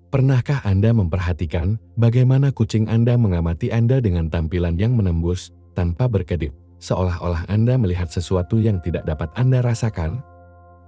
Pernahkah Anda memperhatikan bagaimana kucing Anda mengamati Anda dengan tampilan yang menembus tanpa berkedip, seolah-olah Anda melihat sesuatu yang tidak dapat Anda rasakan?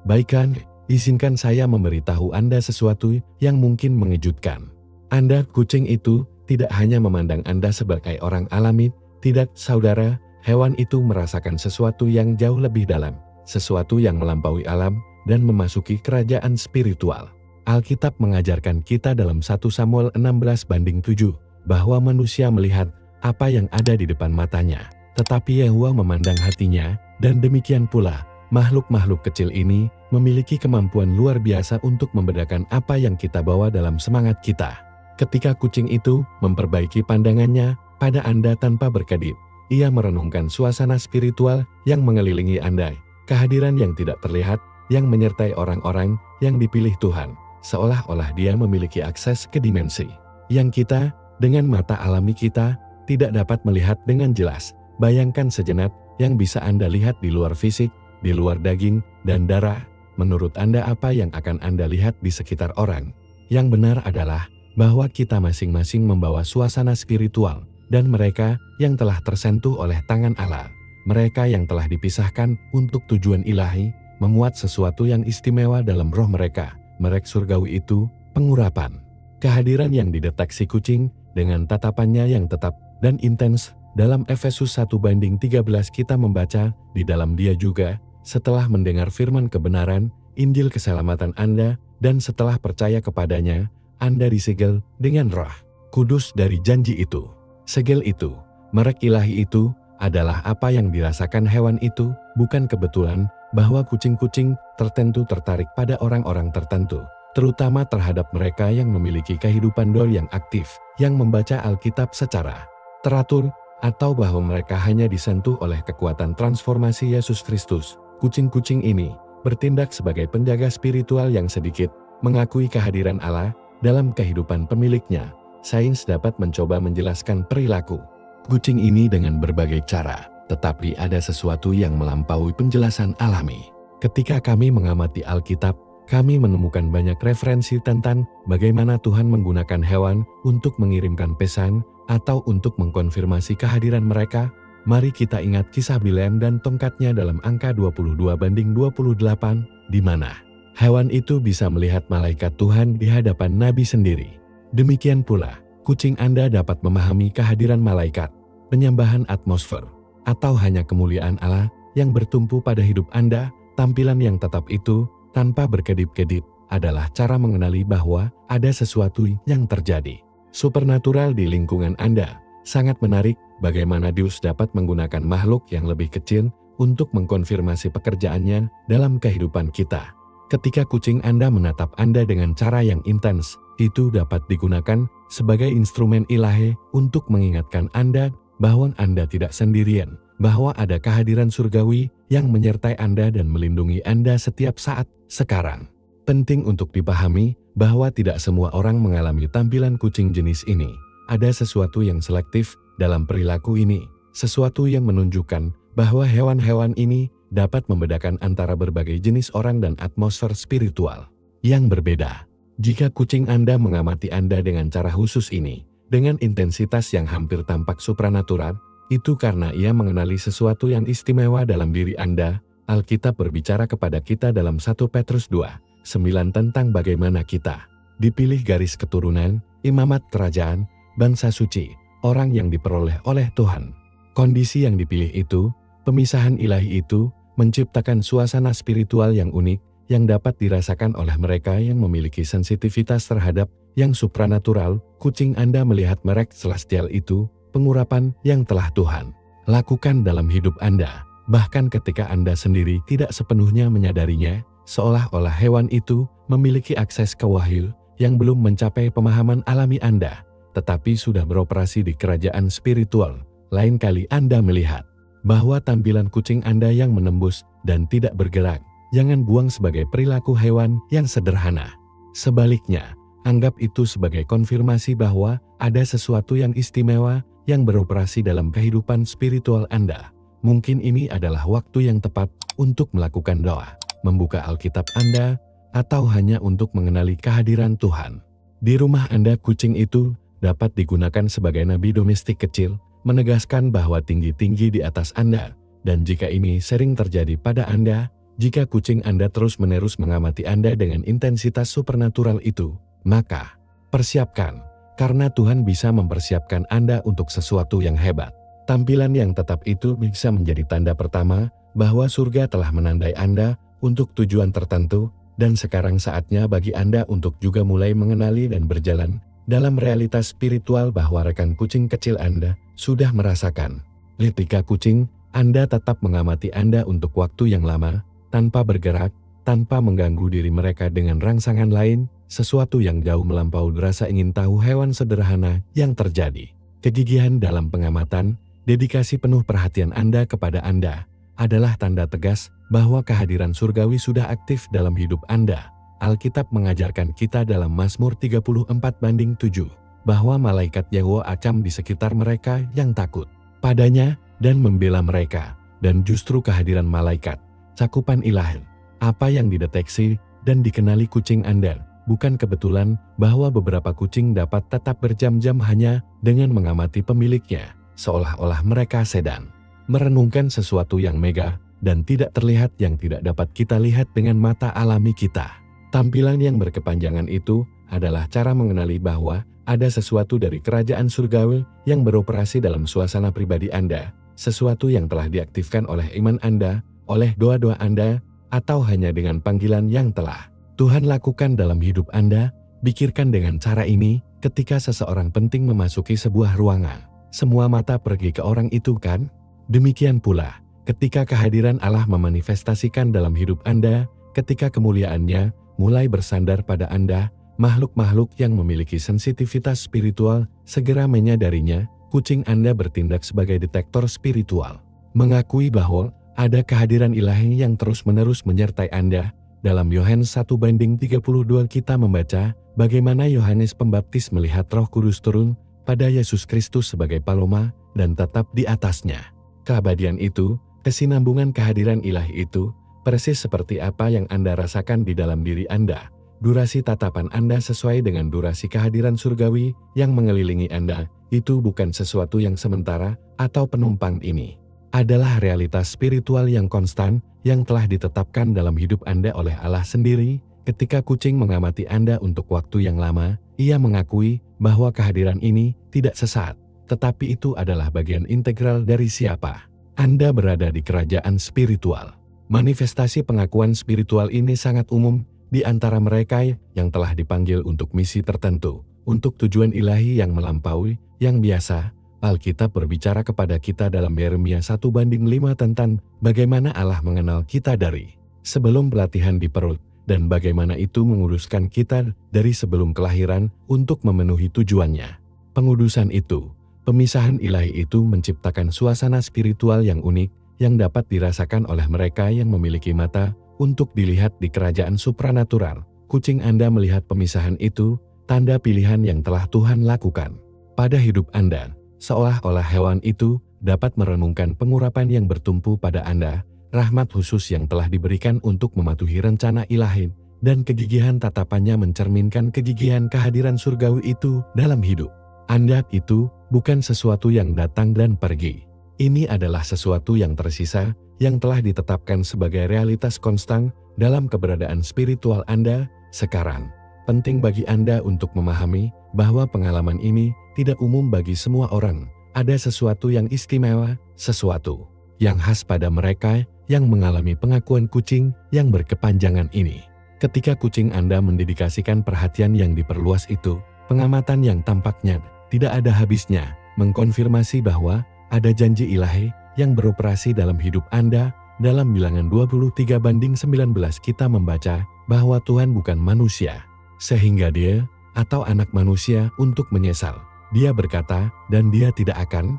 Baikkan, izinkan saya memberitahu Anda sesuatu yang mungkin mengejutkan. Anda, kucing itu, tidak hanya memandang Anda sebagai orang alami, tidak, saudara, hewan itu merasakan sesuatu yang jauh lebih dalam, sesuatu yang melampaui alam, dan memasuki kerajaan spiritual. Alkitab mengajarkan kita dalam 1 Samuel 16:7, bahwa manusia melihat apa yang ada di depan matanya, tetapi Yahwa memandang hatinya, dan demikian pula, makhluk-makhluk kecil ini memiliki kemampuan luar biasa untuk membedakan apa yang kita bawa dalam semangat kita. Ketika kucing itu memperbaiki pandangannya pada Anda tanpa berkedip, ia merenungkan suasana spiritual yang mengelilingi Anda, kehadiran yang tidak terlihat, yang menyertai orang-orang yang dipilih Tuhan, seolah-olah dia memiliki akses ke dimensi yang kita, dengan mata alami kita, tidak dapat melihat dengan jelas. Bayangkan sejenak yang bisa Anda lihat di luar fisik, di luar daging dan darah. Menurut Anda apa yang akan Anda lihat di sekitar orang? Yang benar adalah bahwa kita masing-masing membawa suasana spiritual, dan mereka yang telah tersentuh oleh tangan Allah, mereka yang telah dipisahkan untuk tujuan ilahi, memuat sesuatu yang istimewa dalam roh mereka. Merek surgawi itu, pengurapan. Kehadiran yang dideteksi kucing dengan tatapannya yang tetap dan intens. Dalam Efesus 1:13 kita membaca, di dalam dia juga, setelah mendengar firman kebenaran, Injil keselamatan Anda, dan setelah percaya kepadanya, Anda disegel dengan roh kudus dari janji itu. Segel itu, merek ilahi itu, adalah apa yang dirasakan hewan itu, bukan kebetulan bahwa kucing-kucing tertentu tertarik pada orang-orang tertentu, terutama terhadap mereka yang memiliki kehidupan doa yang aktif, yang membaca Alkitab secara teratur, atau bahwa mereka hanya disentuh oleh kekuatan transformasi Yesus Kristus. Kucing-kucing ini bertindak sebagai penjaga spiritual yang sedikit mengakui kehadiran Allah dalam kehidupan pemiliknya. Sains dapat mencoba menjelaskan perilaku kucing ini dengan berbagai cara, tetapi ada sesuatu yang melampaui penjelasan alami. Ketika kami mengamati Alkitab, kami menemukan banyak referensi tentang bagaimana Tuhan menggunakan hewan untuk mengirimkan pesan atau untuk mengkonfirmasi kehadiran mereka. Mari kita ingat kisah Bileam dan tongkatnya dalam angka 22:28, di mana hewan itu bisa melihat malaikat Tuhan di hadapan Nabi sendiri. Demikian pula, kucing Anda dapat memahami kehadiran malaikat, penyembahan atmosfer, atau hanya kemuliaan Allah yang bertumpu pada hidup Anda. Tampilan yang tetap itu, tanpa berkedip-kedip, adalah cara mengenali bahwa ada sesuatu yang terjadi supernatural di lingkungan Anda. Sangat menarik bagaimana Deus dapat menggunakan makhluk yang lebih kecil untuk mengkonfirmasi pekerjaannya dalam kehidupan kita. Ketika kucing Anda menatap Anda dengan cara yang intens, itu dapat digunakan sebagai instrumen ilahi untuk mengingatkan Anda bahwa Anda tidak sendirian, bahwa ada kehadiran surgawi yang menyertai Anda dan melindungi Anda setiap saat. Sekarang, penting untuk dipahami bahwa tidak semua orang mengalami tampilan kucing jenis ini. Ada sesuatu yang selektif dalam perilaku ini, sesuatu yang menunjukkan bahwa hewan-hewan ini dapat membedakan antara berbagai jenis orang dan atmosfer spiritual yang berbeda. Jika kucing Anda mengamati Anda dengan cara khusus ini, dengan intensitas yang hampir tampak supranatural, itu karena ia mengenali sesuatu yang istimewa dalam diri Anda. Alkitab berbicara kepada kita dalam 1 Petrus 2:9 tentang bagaimana kita dipilih garis keturunan, imamat kerajaan, bangsa suci, orang yang diperoleh oleh Tuhan. Kondisi yang dipilih itu, pemisahan ilahi itu, menciptakan suasana spiritual yang unik, yang dapat dirasakan oleh mereka yang memiliki sensitivitas terhadap yang supranatural. Kucing Anda melihat merek celestial itu, pengurapan yang telah Tuhan lakukan dalam hidup Anda, bahkan ketika Anda sendiri tidak sepenuhnya menyadarinya, seolah-olah hewan itu memiliki akses ke wahyu yang belum mencapai pemahaman alami Anda, tetapi sudah beroperasi di kerajaan spiritual. Lain kali Anda melihat bahwa tampilan kucing Anda yang menembus dan tidak bergerak, jangan buang sebagai perilaku hewan yang sederhana. Sebaliknya, anggap itu sebagai konfirmasi bahwa ada sesuatu yang istimewa yang beroperasi dalam kehidupan spiritual Anda. Mungkin ini adalah waktu yang tepat untuk melakukan doa, membuka Alkitab Anda, atau hanya untuk mengenali kehadiran Tuhan. Di rumah Anda, kucing itu dapat digunakan sebagai nabi domestik kecil, menegaskan bahwa tinggi-tinggi di atas Anda. Dan jika ini sering terjadi pada Anda, jika kucing Anda terus-menerus mengamati Anda dengan intensitas supernatural itu, maka persiapkan, karena Tuhan bisa mempersiapkan Anda untuk sesuatu yang hebat. Tampilan yang tetap itu bisa menjadi tanda pertama bahwa surga telah menandai Anda untuk tujuan tertentu, dan sekarang saatnya bagi Anda untuk juga mulai mengenali dan berjalan dalam realitas spiritual bahwa rekan kucing kecil Anda sudah merasakan. Ketika kucing Anda tetap mengamati Anda untuk waktu yang lama, tanpa bergerak, tanpa mengganggu diri mereka dengan rangsangan lain, sesuatu yang jauh melampaui rasa ingin tahu hewan sederhana yang terjadi. Kegigihan dalam pengamatan, dedikasi penuh perhatian Anda kepada Anda, adalah tanda tegas bahwa kehadiran surgawi sudah aktif dalam hidup Anda. Alkitab mengajarkan kita dalam Mazmur 34:7, bahwa malaikat Yahwa acam di sekitar mereka yang takut padanya dan membela mereka, dan justru kehadiran malaikat, cakupan ilahi, apa yang dideteksi dan dikenali kucing Anda, bukan kebetulan bahwa beberapa kucing dapat tetap berjam-jam hanya dengan mengamati pemiliknya, seolah-olah mereka sedang merenungkan sesuatu yang mega dan tidak terlihat yang tidak dapat kita lihat dengan mata alami kita. Tampilan yang berkepanjangan itu adalah cara mengenali bahwa ada sesuatu dari kerajaan surgawi yang beroperasi dalam suasana pribadi Anda, sesuatu yang telah diaktifkan oleh iman Anda, oleh doa-doa Anda, atau hanya dengan panggilan yang telah Tuhan lakukan dalam hidup Anda. Pikirkan dengan cara ini, ketika seseorang penting memasuki sebuah ruangan, semua mata pergi ke orang itu kan? Demikian pula, ketika kehadiran Allah memanifestasikan dalam hidup Anda, ketika kemuliaannya mulai bersandar pada Anda, makhluk-makhluk yang memiliki sensitivitas spiritual segera menyadarinya. Kucing Anda bertindak sebagai detektor spiritual, mengakui bahwa ada kehadiran ilahi yang terus-menerus menyertai Anda. Dalam Yohanes 1:32 kita membaca bagaimana Yohanes Pembaptis melihat Roh Kudus turun pada Yesus Kristus sebagai paloma dan tetap di atasnya. Keabadian itu, kesinambungan kehadiran ilahi itu, persis seperti apa yang Anda rasakan di dalam diri Anda. Durasi tatapan Anda sesuai dengan durasi kehadiran surgawi yang mengelilingi Anda. Itu bukan sesuatu yang sementara atau penumpang, ini adalah realitas spiritual yang konstan yang telah ditetapkan dalam hidup Anda oleh Allah sendiri. Ketika kucing mengamati Anda untuk waktu yang lama, ia mengakui bahwa kehadiran ini tidak sesaat, tetapi itu adalah bagian integral dari siapa Anda berada di kerajaan spiritual. Manifestasi pengakuan spiritual ini sangat umum di antara mereka yang telah dipanggil untuk misi tertentu, untuk tujuan ilahi yang melampaui yang biasa. Alkitab berbicara kepada kita dalam Yeremia 1:5 tentang bagaimana Allah mengenal kita dari sebelum pelatihan di perut, dan bagaimana itu menguduskan kita dari sebelum kelahiran untuk memenuhi tujuannya. Pengudusan itu, pemisahan ilahi itu menciptakan suasana spiritual yang unik yang dapat dirasakan oleh mereka yang memiliki mata untuk dilihat di kerajaan supranatural. Kucing Anda melihat pemisahan itu, tanda pilihan yang telah Tuhan lakukan pada hidup Anda. Seolah-olah hewan itu dapat merenungkan pengurapan yang bertumpu pada Anda, rahmat khusus yang telah diberikan untuk mematuhi rencana ilahi, dan kegigihan tatapannya mencerminkan kegigihan kehadiran surgawi itu dalam hidup Anda. Itu bukan sesuatu yang datang dan pergi. Ini adalah sesuatu yang tersisa, yang telah ditetapkan sebagai realitas konstan dalam keberadaan spiritual Anda sekarang. Penting bagi Anda untuk memahami bahwa pengalaman ini tidak umum bagi semua orang. Ada sesuatu yang istimewa, sesuatu yang khas pada mereka yang mengalami pengakuan kucing yang berkepanjangan ini. Ketika kucing Anda mendedikasikan perhatian yang diperluas itu, pengamatan yang tampaknya tidak ada habisnya, mengkonfirmasi bahwa ada janji ilahi yang beroperasi dalam hidup Anda. Dalam Bilangan 23:19 kita membaca bahwa Tuhan bukan manusia sehingga dia atau anak manusia untuk menyesal. Dia berkata dan dia tidak akan.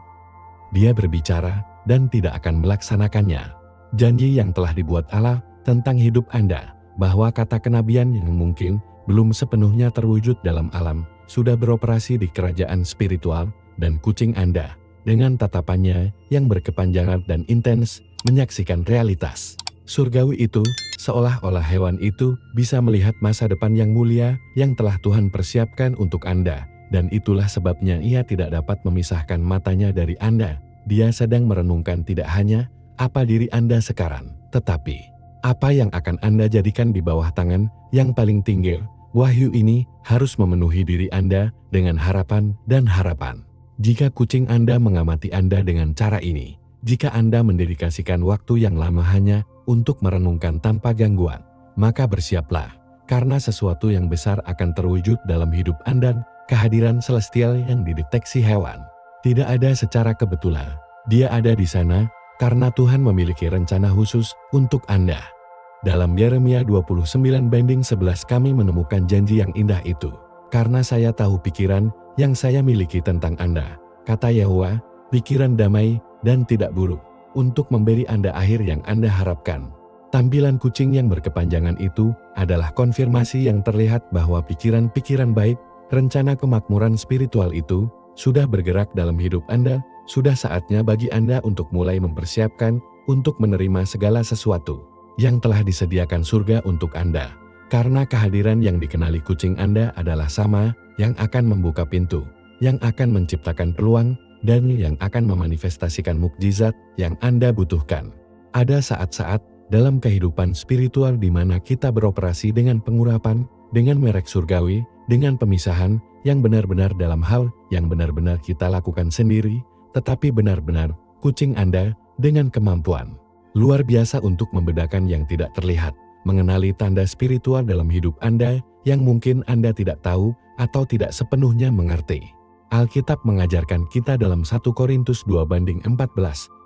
Dia berbicara dan tidak akan melaksanakannya. Janji yang telah dibuat Allah tentang hidup Anda, bahwa kata kenabian yang mungkin belum sepenuhnya terwujud dalam alam, sudah beroperasi di kerajaan spiritual, dan kucing Anda dengan tatapannya yang berkepanjangan dan intens menyaksikan realitas surgawi itu, seolah-olah hewan itu bisa melihat masa depan yang mulia yang telah Tuhan persiapkan untuk Anda, dan itulah sebabnya ia tidak dapat memisahkan matanya dari Anda. Dia sedang merenungkan tidak hanya apa diri Anda sekarang, tetapi apa yang akan Anda jadikan di bawah tangan yang paling tinggi. Wahyu ini harus memenuhi diri Anda dengan harapan dan harapan. Jika kucing Anda mengamati Anda dengan cara ini, jika Anda mendedikasikan waktu yang lama hanya untuk merenungkan tanpa gangguan, maka bersiaplah, karena sesuatu yang besar akan terwujud dalam hidup Anda, kehadiran celestial yang dideteksi hewan. Tidak ada secara kebetulan, dia ada di sana, karena Tuhan memiliki rencana khusus untuk Anda. Dalam Yeremia 29:11 kami menemukan janji yang indah itu. Karena saya tahu pikiran yang saya miliki tentang Anda, kata Yahwa, pikiran damai dan tidak buruk, untuk memberi Anda akhir yang Anda harapkan. Tampilan kucing yang berkepanjangan itu adalah konfirmasi yang terlihat bahwa pikiran-pikiran baik, rencana kemakmuran spiritual itu, sudah bergerak dalam hidup Anda. Sudah saatnya bagi Anda untuk mulai mempersiapkan untuk menerima segala sesuatu yang telah disediakan surga untuk Anda. Karena kehadiran yang dikenali kucing Anda adalah sama, yang akan membuka pintu, yang akan menciptakan peluang, dan yang akan memanifestasikan mukjizat yang Anda butuhkan. Ada saat-saat dalam kehidupan spiritual di mana kita beroperasi dengan pengurapan, dengan merek surgawi, dengan pemisahan yang benar-benar dalam hal yang benar-benar kita lakukan sendiri, tetapi benar-benar kucing Anda dengan kemampuan luar biasa untuk membedakan yang tidak terlihat, mengenali tanda spiritual dalam hidup Anda yang mungkin Anda tidak tahu atau tidak sepenuhnya mengerti. Alkitab mengajarkan kita dalam 1 Korintus 2:14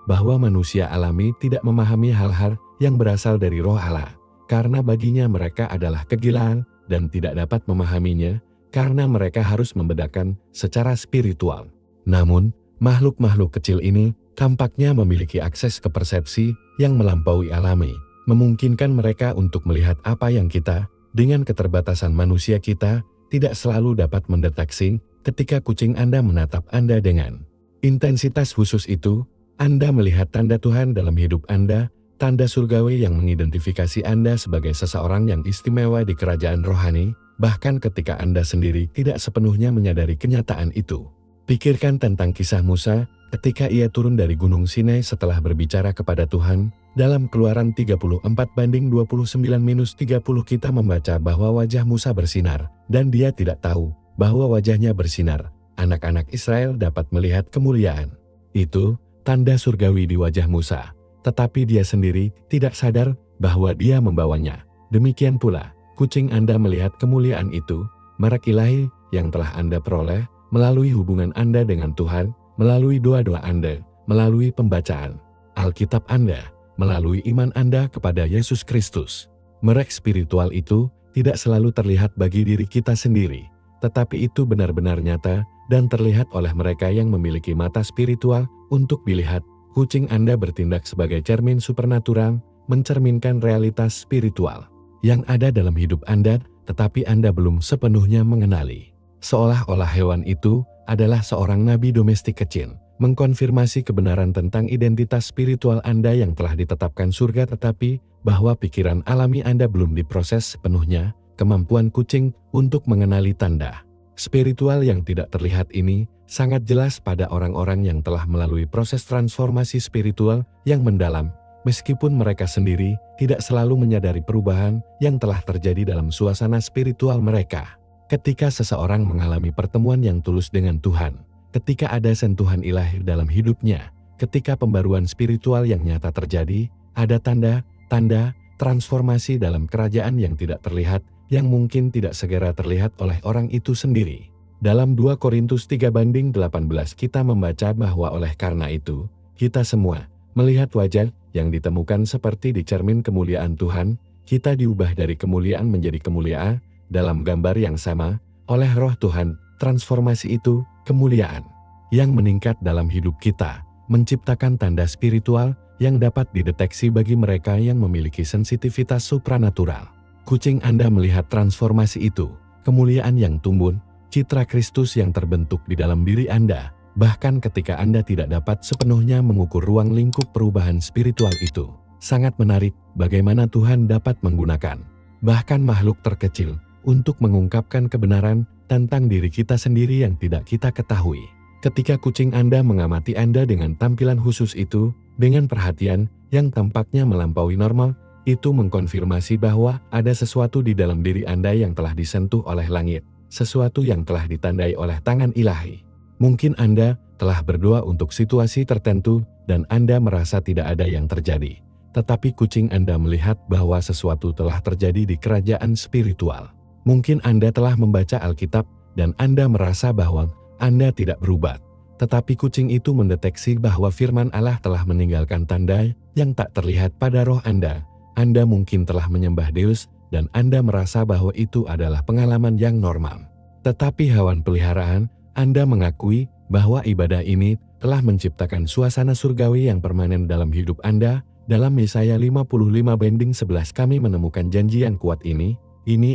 bahwa manusia alami tidak memahami hal-hal yang berasal dari Roh Allah, karena baginya mereka adalah kegilaan dan tidak dapat memahaminya, karena mereka harus membedakan secara spiritual. Namun, makhluk-makhluk kecil ini tampaknya memiliki akses ke persepsi yang melampaui alami, memungkinkan mereka untuk melihat apa yang kita, dengan keterbatasan manusia kita, tidak selalu dapat mendeteksi. Ketika kucing Anda menatap Anda dengan intensitas khusus itu, Anda melihat tanda Tuhan dalam hidup Anda, tanda surgawi yang mengidentifikasi Anda sebagai seseorang yang istimewa di kerajaan rohani, bahkan ketika Anda sendiri tidak sepenuhnya menyadari kenyataan itu. Pikirkan tentang kisah Musa ketika ia turun dari Gunung Sinai setelah berbicara kepada Tuhan. Dalam Keluaran 34:29-30 kita membaca bahwa wajah Musa bersinar, dan dia tidak tahu bahwa wajahnya bersinar. Anak-anak Israel dapat melihat kemuliaan itu, tanda surgawi di wajah Musa, tetapi dia sendiri tidak sadar bahwa dia membawanya. Demikian pula, kucing Anda melihat kemuliaan itu, merek ilahi yang telah Anda peroleh melalui hubungan Anda dengan Tuhan, melalui doa-doa Anda, melalui pembacaan Alkitab Anda, melalui iman Anda kepada Yesus Kristus. Merek spiritual itu tidak selalu terlihat bagi diri kita sendiri, tetapi itu benar-benar nyata dan terlihat oleh mereka yang memiliki mata spiritual untuk dilihat. Kucing Anda bertindak sebagai cermin supernatural, mencerminkan realitas spiritual yang ada dalam hidup Anda, tetapi Anda belum sepenuhnya mengenali. Seolah-olah hewan itu adalah seorang nabi domestik kecil, mengkonfirmasi kebenaran tentang identitas spiritual Anda yang telah ditetapkan surga, tetapi bahwa pikiran alami Anda belum diproses sepenuhnya. Kemampuan kucing untuk mengenali tanda spiritual yang tidak terlihat ini sangat jelas pada orang-orang yang telah melalui proses transformasi spiritual yang mendalam, meskipun mereka sendiri tidak selalu menyadari perubahan yang telah terjadi dalam suasana spiritual mereka. Ketika seseorang mengalami pertemuan yang tulus dengan Tuhan, ketika ada sentuhan ilahi dalam hidupnya, ketika pembaruan spiritual yang nyata terjadi, ada tanda-tanda transformasi dalam kerajaan yang tidak terlihat, yang mungkin tidak segera terlihat oleh orang itu sendiri. Dalam 2 Korintus 3:18 kita membaca bahwa oleh karena itu, kita semua melihat wajah yang ditemukan seperti di cermin kemuliaan Tuhan, kita diubah dari kemuliaan menjadi kemuliaan, dalam gambar yang sama, oleh Roh Tuhan. Transformasi itu, kemuliaan yang meningkat dalam hidup kita, menciptakan tanda spiritual yang dapat dideteksi bagi mereka yang memiliki sensitivitas supranatural. Kucing Anda melihat transformasi itu, kemuliaan yang tumbuh, citra Kristus yang terbentuk di dalam diri Anda, bahkan ketika Anda tidak dapat sepenuhnya mengukur ruang lingkup perubahan spiritual itu. Sangat menarik bagaimana Tuhan dapat menggunakan bahkan makhluk terkecil untuk mengungkapkan kebenaran tentang diri kita sendiri yang tidak kita ketahui. Ketika kucing Anda mengamati Anda dengan tampilan khusus itu, dengan perhatian yang tampaknya melampaui normal, itu mengkonfirmasi bahwa ada sesuatu di dalam diri Anda yang telah disentuh oleh langit, sesuatu yang telah ditandai oleh tangan ilahi. Mungkin Anda telah berdoa untuk situasi tertentu dan Anda merasa tidak ada yang terjadi. Tetapi kucing Anda melihat bahwa sesuatu telah terjadi di kerajaan spiritual. Mungkin Anda telah membaca Alkitab dan Anda merasa bahwa Anda tidak berubah. Tetapi kucing itu mendeteksi bahwa firman Allah telah meninggalkan tanda yang tak terlihat pada roh Anda. Anda mungkin telah menyembah Deus dan Anda merasa bahwa itu adalah pengalaman yang normal. Tetapi hewan peliharaan, Anda mengakui bahwa ibadah ini telah menciptakan suasana surgawi yang permanen dalam hidup Anda. Dalam Yesaya 55:11 kami menemukan janji yang kuat ini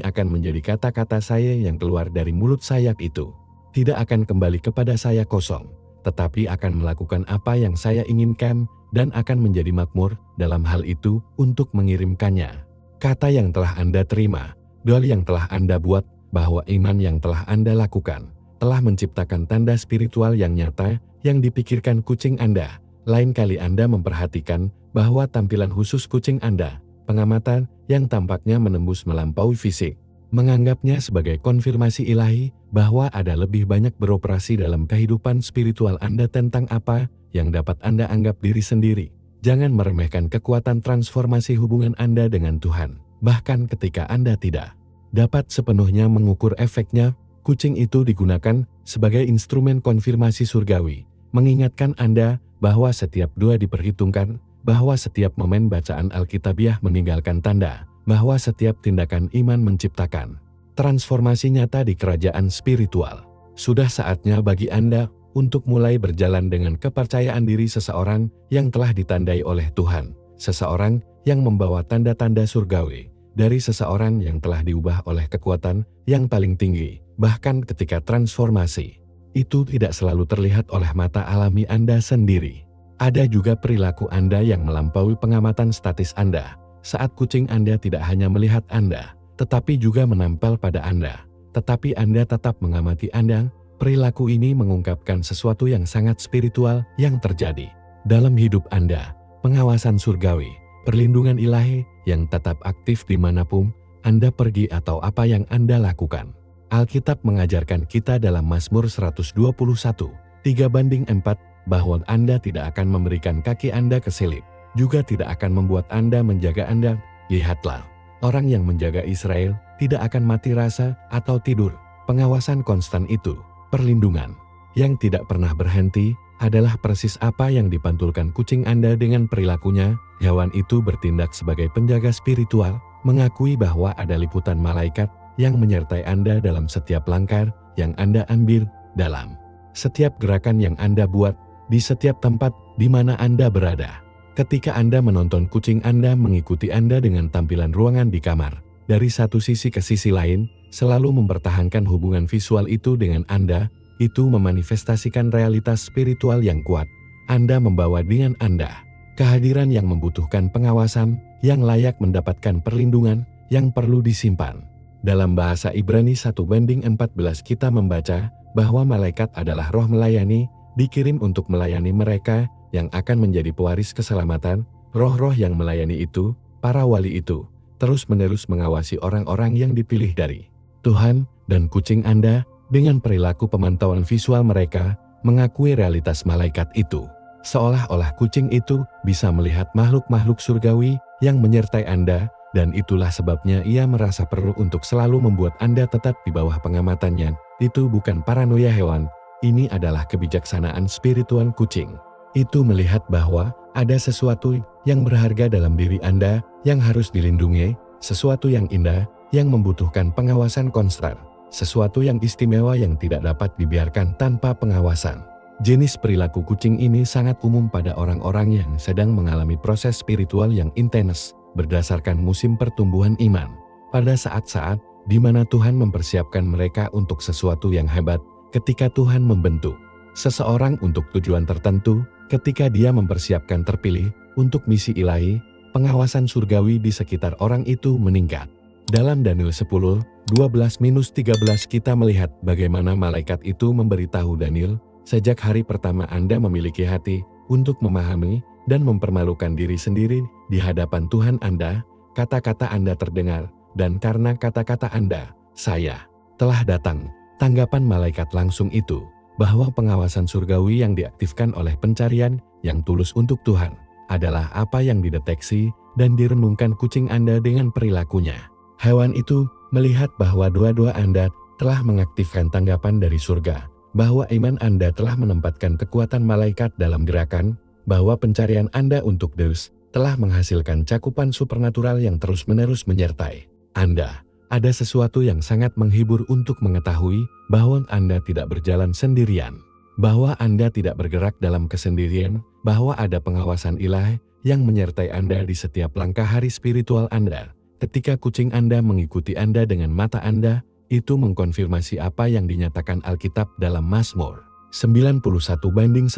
akan menjadi kata-kata saya yang keluar dari mulut saya itu. Tidak akan kembali kepada saya kosong, tetapi akan melakukan apa yang saya inginkan dan akan menjadi makmur dalam hal itu untuk mengirimkannya. Kata yang telah Anda terima, doa yang telah Anda buat, bahwa iman yang telah Anda lakukan, telah menciptakan tanda spiritual yang nyata yang dipikirkan kucing Anda. Lain kali Anda memperhatikan bahwa tampilan khusus kucing Anda, pengamatan yang tampaknya menembus melampaui fisik, menganggapnya sebagai konfirmasi ilahi bahwa ada lebih banyak beroperasi dalam kehidupan spiritual Anda tentang apa yang dapat Anda anggap diri sendiri. Jangan meremehkan kekuatan transformasi hubungan Anda dengan Tuhan. Bahkan ketika Anda tidak dapat sepenuhnya mengukur efeknya, kucing itu digunakan sebagai instrumen konfirmasi surgawi, mengingatkan Anda bahwa setiap doa diperhitungkan, bahwa setiap momen bacaan Alkitabiah meninggalkan tanda, bahwa setiap tindakan iman menciptakan transformasi nyata di kerajaan spiritual. Sudah saatnya bagi Anda untuk mulai berjalan dengan kepercayaan diri seseorang yang telah ditandai oleh Tuhan, seseorang yang membawa tanda-tanda surgawi, dari seseorang yang telah diubah oleh kekuatan yang paling tinggi. Bahkan ketika transformasi itu tidak selalu terlihat oleh mata alami Anda sendiri. Ada juga perilaku Anda yang melampaui pengamatan statis Anda. Saat kucing Anda tidak hanya melihat Anda, tetapi juga menempel pada Anda. Tetapi Anda tetap mengamati Anda. Perilaku ini mengungkapkan sesuatu yang sangat spiritual yang terjadi dalam hidup Anda. Pengawasan surgawi, perlindungan ilahi yang tetap aktif dimanapun Anda pergi atau apa yang Anda lakukan. Alkitab mengajarkan kita dalam Mazmur 121, 3:4, bahwa Anda tidak akan memberikan kaki Anda keselip, juga tidak akan membuat Anda menjaga Anda. Lihatlah, orang yang menjaga Israel tidak akan mati rasa atau tidur. Pengawasan konstan itu, perlindungan yang tidak pernah berhenti, adalah persis apa yang dipantulkan kucing Anda dengan perilakunya. Hewan itu bertindak sebagai penjaga spiritual, mengakui bahwa ada liputan malaikat yang menyertai Anda dalam setiap langkah yang Anda ambil, dalam setiap gerakan yang Anda buat, di setiap tempat di mana Anda berada. Ketika Anda menonton kucing Anda mengikuti Anda dengan tampilan ruangan di kamar, dari satu sisi ke sisi lain, selalu mempertahankan hubungan visual itu dengan Anda, itu memanifestasikan realitas spiritual yang kuat. Anda membawa dengan Anda kehadiran yang membutuhkan pengawasan, yang layak mendapatkan perlindungan, yang perlu disimpan. Dalam bahasa Ibrani 1:14 kita membaca bahwa malaikat adalah roh melayani, dikirim untuk melayani mereka yang akan menjadi pewaris keselamatan. Roh-roh yang melayani itu, para wali itu, terus-menerus mengawasi orang-orang yang dipilih dari Tuhan, dan kucing Anda, dengan perilaku pemantauan visual mereka, mengakui realitas malaikat itu. Seolah-olah kucing itu bisa melihat makhluk-makhluk surgawi yang menyertai Anda, dan itulah sebabnya ia merasa perlu untuk selalu membuat Anda tetap di bawah pengamatannya. Itu bukan paranoia hewan, ini adalah kebijaksanaan spiritual kucing. Itu melihat bahwa ada sesuatu yang berharga dalam diri Anda yang harus dilindungi, sesuatu yang indah, yang membutuhkan pengawasan konstan, sesuatu yang istimewa yang tidak dapat dibiarkan tanpa pengawasan. Jenis perilaku kucing ini sangat umum pada orang-orang yang sedang mengalami proses spiritual yang intens, berdasarkan musim pertumbuhan iman. Pada saat-saat di mana Tuhan mempersiapkan mereka untuk sesuatu yang hebat, ketika Tuhan membentuk seseorang untuk tujuan tertentu, ketika Dia mempersiapkan terpilih untuk misi ilahi, pengawasan surgawi di sekitar orang itu meningkat. Dalam Daniel 10:12-13 kita melihat bagaimana malaikat itu memberitahu Daniel, sejak hari pertama Anda memiliki hati untuk memahami dan mempermalukan diri sendiri di hadapan Tuhan Anda, kata-kata Anda terdengar, dan karena kata-kata Anda, saya telah datang. Tanggapan malaikat langsung itu, bahwa pengawasan surgawi yang diaktifkan oleh pencarian yang tulus untuk Tuhan, adalah apa yang dideteksi dan direnungkan kucing Anda dengan perilakunya. Hewan itu melihat bahwa doa-doa Anda telah mengaktifkan tanggapan dari surga, bahwa iman Anda telah menempatkan kekuatan malaikat dalam gerakan, bahwa pencarian Anda untuk Deus telah menghasilkan cakupan supernatural yang terus-menerus menyertai Anda. Ada sesuatu yang sangat menghibur untuk mengetahui bahwa Anda tidak berjalan sendirian, bahwa Anda tidak bergerak dalam kesendirian, bahwa ada pengawasan ilahi yang menyertai Anda di setiap langkah hari spiritual Anda. Ketika kucing Anda mengikuti Anda dengan mata Anda, itu mengkonfirmasi apa yang dinyatakan Alkitab dalam Mazmur 91:11.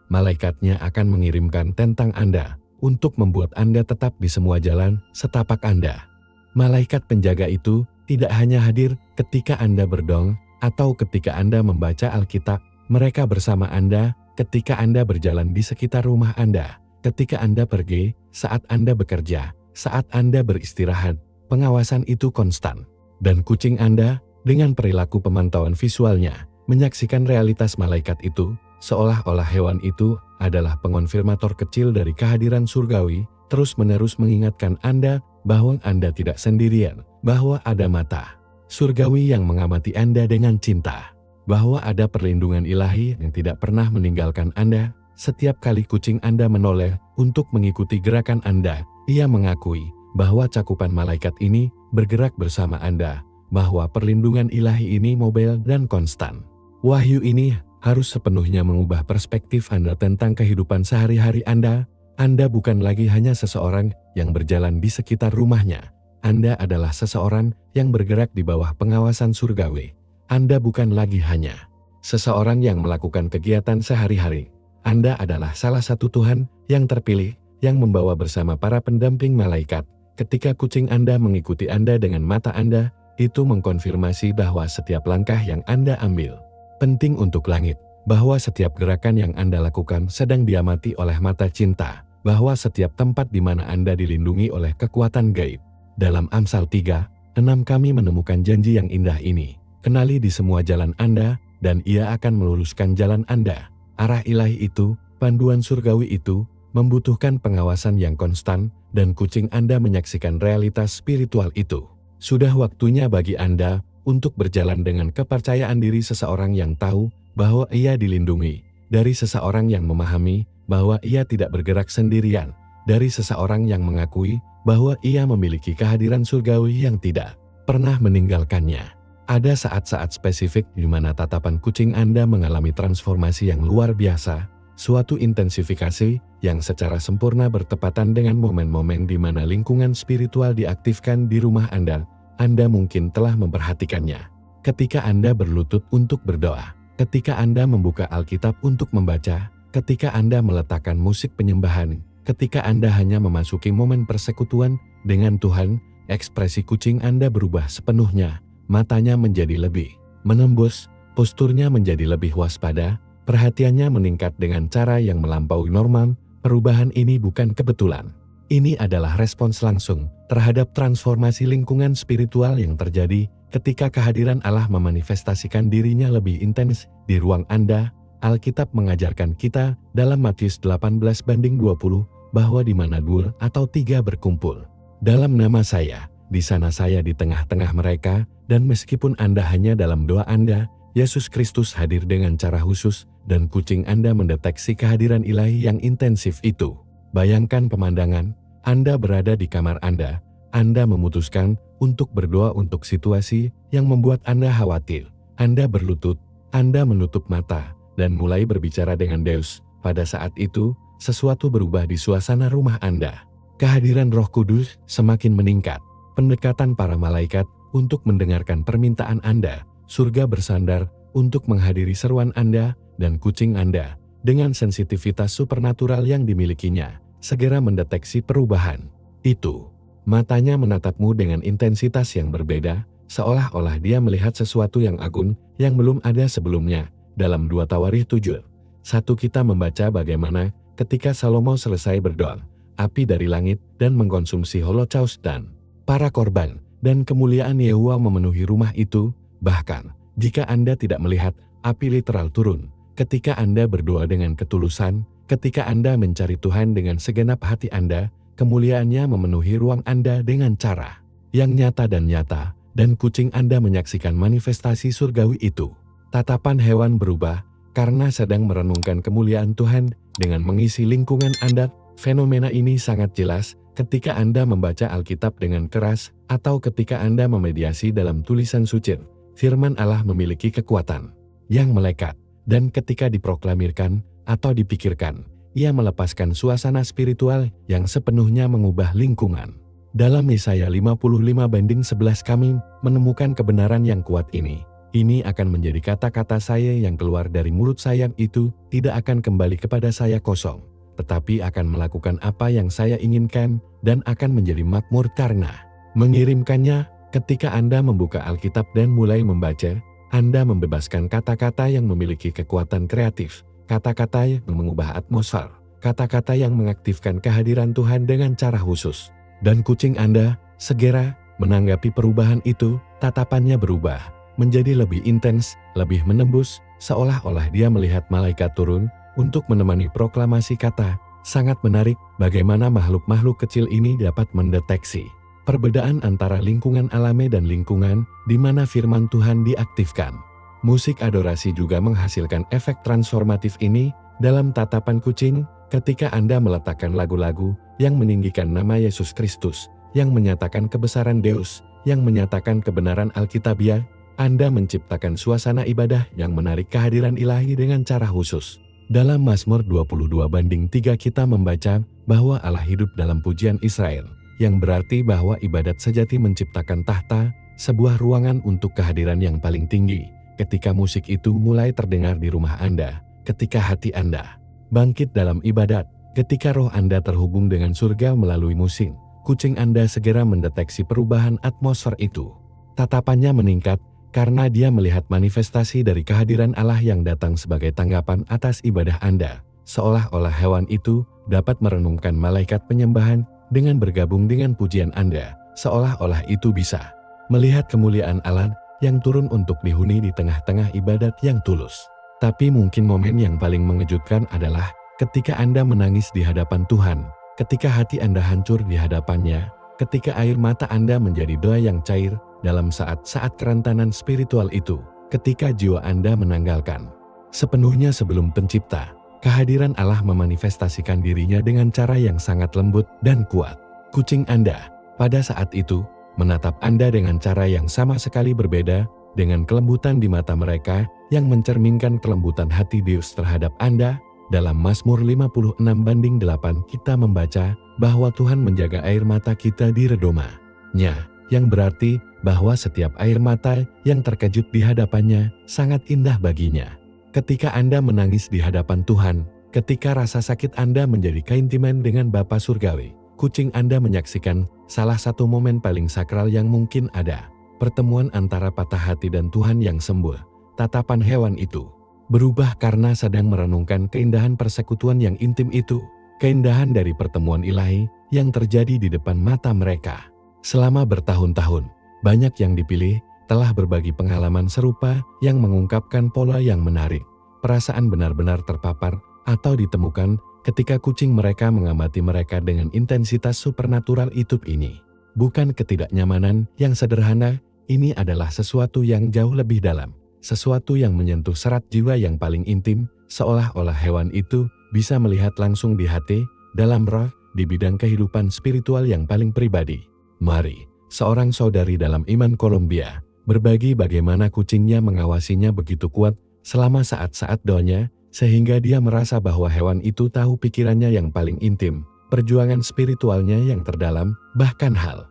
Malaikatnya akan mengirimkan tentang Anda untuk membuat Anda tetap di semua jalan setapak Anda. Malaikat penjaga itu tidak hanya hadir ketika Anda berdoa atau ketika Anda membaca Alkitab, mereka bersama Anda ketika Anda berjalan di sekitar rumah Anda, ketika Anda pergi, saat Anda bekerja, saat Anda beristirahat. Pengawasan itu konstan. Dan kucing Anda, dengan perilaku pemantauan visualnya, menyaksikan realitas malaikat itu, seolah-olah hewan itu adalah pengonfirmator kecil dari kehadiran surgawi, terus-menerus mengingatkan Anda bahwa Anda tidak sendirian, bahwa ada mata surgawi yang mengamati Anda dengan cinta, bahwa ada perlindungan ilahi yang tidak pernah meninggalkan Anda. Setiap kali kucing Anda menoleh untuk mengikuti gerakan Anda, ia mengakui bahwa cakupan malaikat ini bergerak bersama Anda, bahwa perlindungan ilahi ini mobile dan konstan. Wahyu ini harus sepenuhnya mengubah perspektif Anda tentang kehidupan sehari-hari Anda. Anda bukan lagi hanya seseorang yang berjalan di sekitar rumahnya. Anda adalah seseorang yang bergerak di bawah pengawasan surgawi. Anda bukan lagi hanya seseorang yang melakukan kegiatan sehari-hari. Anda adalah salah satu Tuhan yang terpilih, yang membawa bersama para pendamping malaikat. Ketika kucing Anda mengikuti Anda dengan mata Anda, itu mengkonfirmasi bahwa setiap langkah yang Anda ambil penting untuk langit, bahwa setiap gerakan yang Anda lakukan sedang diamati oleh mata cinta, bahwa setiap tempat di mana Anda dilindungi oleh kekuatan gaib. Dalam Amsal 3:6 kami menemukan janji yang indah ini. Kenali di semua jalan Anda, dan ia akan meluruskan jalan Anda. Arah ilahi itu, panduan surgawi itu, membutuhkan pengawasan yang konstan, dan kucing Anda menyaksikan realitas spiritual itu. Sudah waktunya bagi Anda untuk berjalan dengan kepercayaan diri seseorang yang tahu bahwa ia dilindungi, dari seseorang yang memahami bahwa ia tidak bergerak sendirian, dari seseorang yang mengakui bahwa ia memiliki kehadiran surgawi yang tidak pernah meninggalkannya. Ada saat-saat spesifik di mana tatapan kucing Anda mengalami transformasi yang luar biasa, suatu intensifikasi yang secara sempurna bertepatan dengan momen-momen di mana lingkungan spiritual diaktifkan di rumah Anda. Anda mungkin telah memperhatikannya. Ketika Anda berlutut untuk berdoa, ketika Anda membuka Alkitab untuk membaca, ketika Anda meletakkan musik penyembahan, ketika Anda hanya memasuki momen persekutuan dengan Tuhan, ekspresi kucing Anda berubah sepenuhnya. Matanya menjadi lebih menembus, posturnya menjadi lebih waspada, perhatiannya meningkat dengan cara yang melampaui normal. Perubahan ini bukan kebetulan. Ini adalah respons langsung terhadap transformasi lingkungan spiritual yang terjadi ketika kehadiran Allah memanifestasikan dirinya lebih intens di ruang Anda. Alkitab mengajarkan kita dalam Matius 18:20 bahwa di mana 2 atau 3 berkumpul dalam nama saya, di sana saya di tengah-tengah mereka. Dan meskipun Anda hanya dalam doa Anda, Yesus Kristus hadir dengan cara khusus, dan kucing Anda mendeteksi kehadiran ilahi yang intensif itu. Bayangkan pemandangan, Anda berada di kamar Anda memutuskan untuk berdoa untuk situasi yang membuat Anda khawatir. Anda berlutut, Anda menutup mata, dan mulai berbicara dengan Deus. Pada saat itu, sesuatu berubah di suasana rumah Anda. Kehadiran Roh Kudus semakin meningkat. Pendekatan para malaikat untuk mendengarkan permintaan Anda, surga bersandar untuk menghadiri seruan Anda, dan kucing Anda, dengan sensitivitas supernatural yang dimilikinya, segera mendeteksi perubahan itu. Matanya menatapmu dengan intensitas yang berbeda, seolah-olah dia melihat sesuatu yang agung yang belum ada sebelumnya. Dalam 2 Tawarikh 7:1 kita membaca bagaimana ketika Salomo selesai berdoa, api dari langit dan mengkonsumsi holocaust dan para korban, dan kemuliaan Yehuwa memenuhi rumah itu. Bahkan, jika Anda tidak melihat api literal turun, ketika Anda berdoa dengan ketulusan, ketika Anda mencari Tuhan dengan segenap hati Anda, kemuliaannya memenuhi ruang Anda dengan cara yang nyata, dan kucing Anda menyaksikan manifestasi surgawi itu. Tatapan hewan berubah karena sedang merenungkan kemuliaan Tuhan dengan mengisi lingkungan Anda. Fenomena ini sangat jelas ketika Anda membaca Alkitab dengan keras atau ketika Anda memediasi dalam tulisan suci. Firman Allah memiliki kekuatan yang melekat, dan ketika diproklamirkan atau dipikirkan, ia melepaskan suasana spiritual yang sepenuhnya mengubah lingkungan. Dalam Yesaya 55:11 kami menemukan kebenaran yang kuat ini. Ini akan menjadi kata-kata saya yang keluar dari mulut saya, itu tidak akan kembali kepada saya kosong, tetapi akan melakukan apa yang saya inginkan dan akan menjadi makmur karena mengirimkannya. Ketika Anda membuka Alkitab dan mulai membaca, Anda membebaskan kata-kata yang memiliki kekuatan kreatif, kata-kata yang mengubah atmosfer, kata-kata yang mengaktifkan kehadiran Tuhan dengan cara khusus. Dan kucing Anda segera menanggapi perubahan itu. Tatapannya berubah menjadi lebih intens, lebih menembus, seolah-olah dia melihat malaikat turun untuk menemani proklamasi kata. Sangat menarik bagaimana makhluk-makhluk kecil ini dapat mendeteksi perbedaan antara lingkungan alami dan lingkungan di mana firman Tuhan diaktifkan. Musik adorasi juga menghasilkan efek transformatif ini dalam tatapan kucing. Ketika Anda meletakkan lagu-lagu yang meninggikan nama Yesus Kristus, yang menyatakan kebesaran Deus, yang menyatakan kebenaran Alkitabiah, Anda menciptakan suasana ibadah yang menarik kehadiran ilahi dengan cara khusus. Dalam Mazmur 22:3 kita membaca bahwa Allah hidup dalam pujian Israel, yang berarti bahwa ibadat sejati menciptakan tahta, sebuah ruangan untuk kehadiran yang paling tinggi. Ketika musik itu mulai terdengar di rumah Anda, ketika hati Anda bangkit dalam ibadat, ketika roh Anda terhubung dengan surga melalui musik, kucing Anda segera mendeteksi perubahan atmosfer itu. Tatapannya meningkat karena dia melihat manifestasi dari kehadiran Allah yang datang sebagai tanggapan atas ibadah Anda. Seolah-olah hewan itu dapat merenungkan malaikat penyembahan dengan bergabung dengan pujian Anda, seolah-olah itu bisa melihat kemuliaan Allah yang turun untuk dihuni di tengah-tengah ibadat yang tulus. Tapi mungkin momen yang paling mengejutkan adalah ketika Anda menangis di hadapan Tuhan, ketika hati Anda hancur di hadapannya, ketika air mata Anda menjadi doa yang cair dalam saat-saat kerentanan spiritual itu, ketika jiwa Anda menanggalkan sepenuhnya sebelum pencipta, kehadiran Allah memanifestasikan dirinya dengan cara yang sangat lembut dan kuat. Kucing Anda pada saat itu menatap Anda dengan cara yang sama sekali berbeda, dengan kelembutan di mata mereka yang mencerminkan kelembutan hati Deus terhadap Anda. Dalam Mazmur 56:8 kita membaca bahwa Tuhan menjaga air mata kita di redomanya, yang berarti bahwa setiap air mata yang terkejut di hadapannya sangat indah baginya. Ketika Anda menangis di hadapan Tuhan, ketika rasa sakit Anda menjadi keintiman dengan Bapa Surgawi, kucing Anda menyaksikan salah satu momen paling sakral yang mungkin ada, pertemuan antara patah hati dan Tuhan yang sembuh. Tatapan hewan itu berubah karena sedang merenungkan keindahan persekutuan yang intim itu, keindahan dari pertemuan ilahi yang terjadi di depan mata mereka. Selama bertahun-tahun, banyak yang dipilih telah berbagi pengalaman serupa yang mengungkapkan pola yang menarik. Perasaan benar-benar terpapar atau ditemukan ketika kucing mereka mengamati mereka dengan intensitas supernatural itu ini. Bukan ketidaknyamanan yang sederhana, ini adalah sesuatu yang jauh lebih dalam. Sesuatu yang menyentuh serat jiwa yang paling intim, seolah-olah hewan itu bisa melihat langsung di hati, dalam roh, di bidang kehidupan spiritual yang paling pribadi. Mari, seorang saudari dalam iman Kolombia, berbagi bagaimana kucingnya mengawasinya begitu kuat selama saat-saat doanya, sehingga dia merasa bahwa hewan itu tahu pikirannya yang paling intim, perjuangan spiritualnya yang terdalam, bahkan hal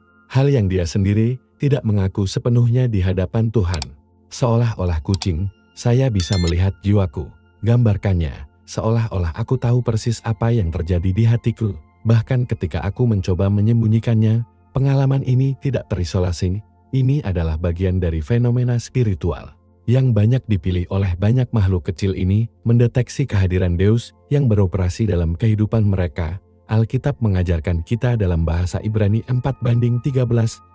yang dia sendiri tidak mengaku sepenuhnya di hadapan Tuhan. Seolah-olah kucing, saya bisa melihat jiwaku, gambarkannya, seolah-olah aku tahu persis apa yang terjadi di hatiku. Bahkan ketika aku mencoba menyembunyikannya, pengalaman ini tidak terisolasi. Ini adalah bagian dari fenomena spiritual yang banyak dipilih oleh banyak makhluk kecil ini mendeteksi kehadiran Deus yang beroperasi dalam kehidupan mereka. Alkitab mengajarkan kita dalam bahasa Ibrani 4:13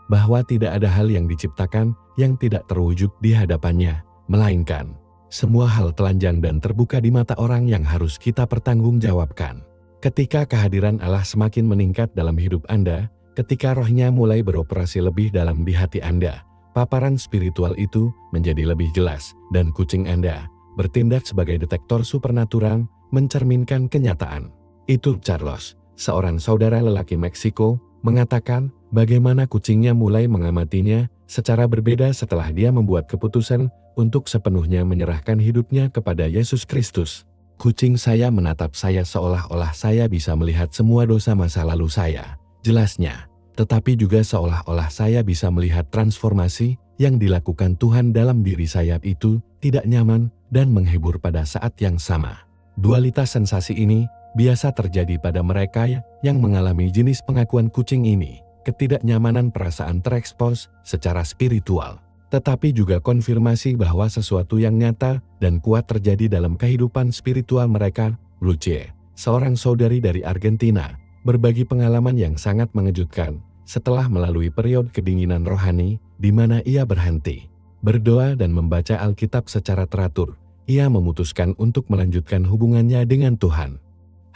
bahwa tidak ada hal yang diciptakan yang tidak terwujud di hadapannya, melainkan semua hal telanjang dan terbuka di mata orang yang harus kita pertanggungjawabkan. Ketika kehadiran Allah semakin meningkat dalam hidup Anda, ketika rohnya mulai beroperasi lebih dalam di hati Anda, paparan spiritual itu menjadi lebih jelas dan kucing Anda bertindak sebagai detektor supernatural mencerminkan kenyataan. Itu Charles, seorang saudara lelaki Meksiko, mengatakan bagaimana kucingnya mulai mengamatinya secara berbeda setelah dia membuat keputusan untuk sepenuhnya menyerahkan hidupnya kepada Yesus Kristus. Kucing saya menatap saya seolah-olah saya bisa melihat semua dosa masa lalu saya, jelasnya. Tetapi juga seolah-olah saya bisa melihat transformasi yang dilakukan Tuhan dalam diri saya itu tidak nyaman dan menghibur pada saat yang sama. Dualitas sensasi ini biasa terjadi pada mereka yang mengalami jenis pengakuan kucing ini. Ketidaknyamanan perasaan terekspos secara spiritual, tetapi juga konfirmasi bahwa sesuatu yang nyata dan kuat terjadi dalam kehidupan spiritual mereka. Lucie, seorang saudari dari Argentina, berbagi pengalaman yang sangat mengejutkan setelah melalui periode kedinginan rohani di mana ia berhenti berdoa dan membaca Alkitab secara teratur. Ia memutuskan untuk melanjutkan hubungannya dengan Tuhan.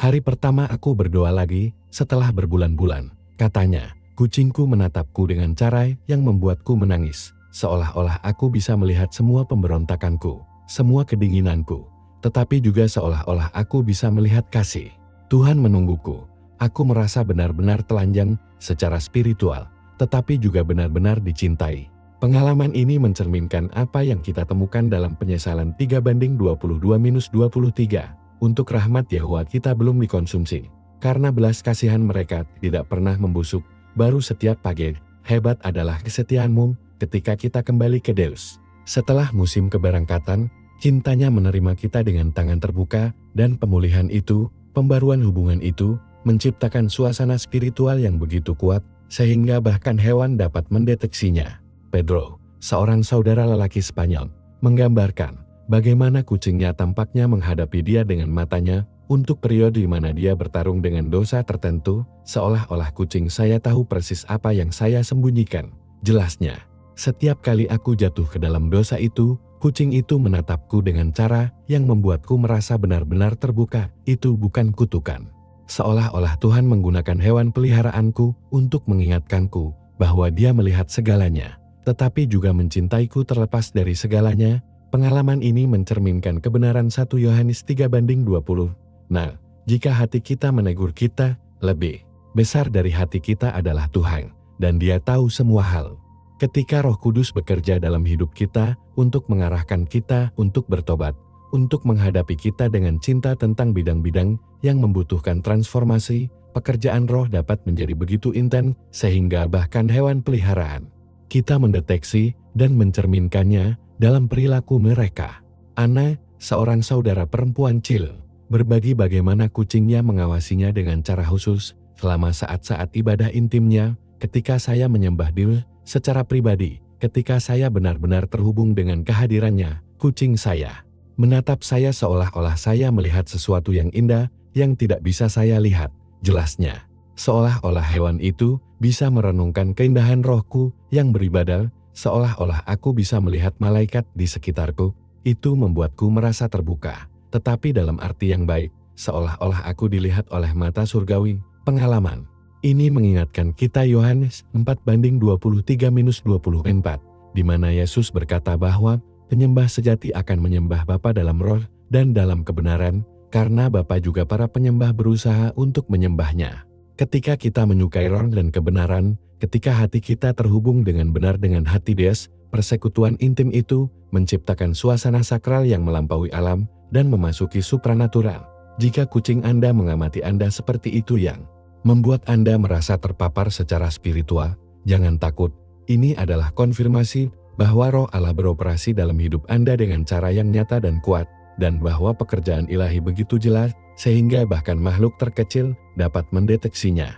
Hari pertama aku berdoa lagi setelah berbulan-bulan, katanya. Kucingku menatapku dengan cara yang membuatku menangis, seolah-olah aku bisa melihat semua pemberontakanku, semua kedinginanku, tetapi juga seolah-olah aku bisa melihat kasih Tuhan menungguku. Aku merasa benar-benar telanjang secara spiritual, tetapi juga benar-benar dicintai. Pengalaman ini mencerminkan apa yang kita temukan dalam penyesalan 3:22-23. Untuk rahmat Yahwa kita belum dikonsumsi, karena belas kasihan mereka tidak pernah membusuk. Baru setiap pagi, hebat adalah kesetiaanmu ketika kita kembali ke Deus. Setelah musim keberangkatan, cintanya menerima kita dengan tangan terbuka, dan pemulihan itu, pembaruan hubungan itu, menciptakan suasana spiritual yang begitu kuat, sehingga bahkan hewan dapat mendeteksinya. Pedro, seorang saudara lelaki Spanyol, menggambarkan bagaimana kucingnya tampaknya menghadapi dia dengan matanya, untuk periode di mana dia bertarung dengan dosa tertentu, seolah-olah kucing saya tahu persis apa yang saya sembunyikan. Jelasnya, setiap kali aku jatuh ke dalam dosa itu, kucing itu menatapku dengan cara yang membuatku merasa benar-benar terbuka. Itu bukan kutukan. Seolah-olah Tuhan menggunakan hewan peliharaanku untuk mengingatkanku bahwa Dia melihat segalanya, tetapi juga mencintaiku terlepas dari segalanya. Pengalaman ini mencerminkan kebenaran 1 Yohanes 3:20. Nah, jika hati kita menegur kita, lebih besar dari hati kita adalah Tuhan, dan Dia tahu semua hal. Ketika Roh Kudus bekerja dalam hidup kita untuk mengarahkan kita untuk bertobat, untuk menghadapi kita dengan cinta tentang bidang-bidang yang membutuhkan transformasi, pekerjaan roh dapat menjadi begitu intens sehingga bahkan hewan peliharaan kita mendeteksi dan mencerminkannya dalam perilaku mereka. Ana, seorang saudara perempuan Cil, berbagi bagaimana kucingnya mengawasinya dengan cara khusus selama saat-saat ibadah intimnya. Ketika saya menyembah Dia secara pribadi, ketika saya benar-benar terhubung dengan kehadirannya, kucing saya menatap saya seolah-olah saya melihat sesuatu yang indah yang tidak bisa saya lihat. Jelasnya, seolah-olah hewan itu bisa merenungkan keindahan rohku yang beribadah, seolah-olah aku bisa melihat malaikat di sekitarku. Itu membuatku merasa terbuka, tetapi dalam arti yang baik, seolah-olah aku dilihat oleh mata surgawi. Pengalaman ini mengingatkan kita Yohanes 4:23-24, di mana Yesus berkata bahwa penyembah sejati akan menyembah Bapa dalam roh dan dalam kebenaran, karena Bapa juga para penyembah berusaha untuk menyembahnya. Ketika kita menyukai roh dan kebenaran, ketika hati kita terhubung dengan benar dengan hati Deus, persekutuan intim itu menciptakan suasana sakral yang melampaui alam dan memasuki supranatural. Jika kucing Anda mengamati Anda seperti itu yang membuat Anda merasa terpapar secara spiritual, jangan takut. Ini adalah konfirmasi bahwa Roh Allah beroperasi dalam hidup Anda dengan cara yang nyata dan kuat. dan bahwa pekerjaan ilahi begitu jelas sehingga bahkan makhluk terkecil dapat mendeteksinya.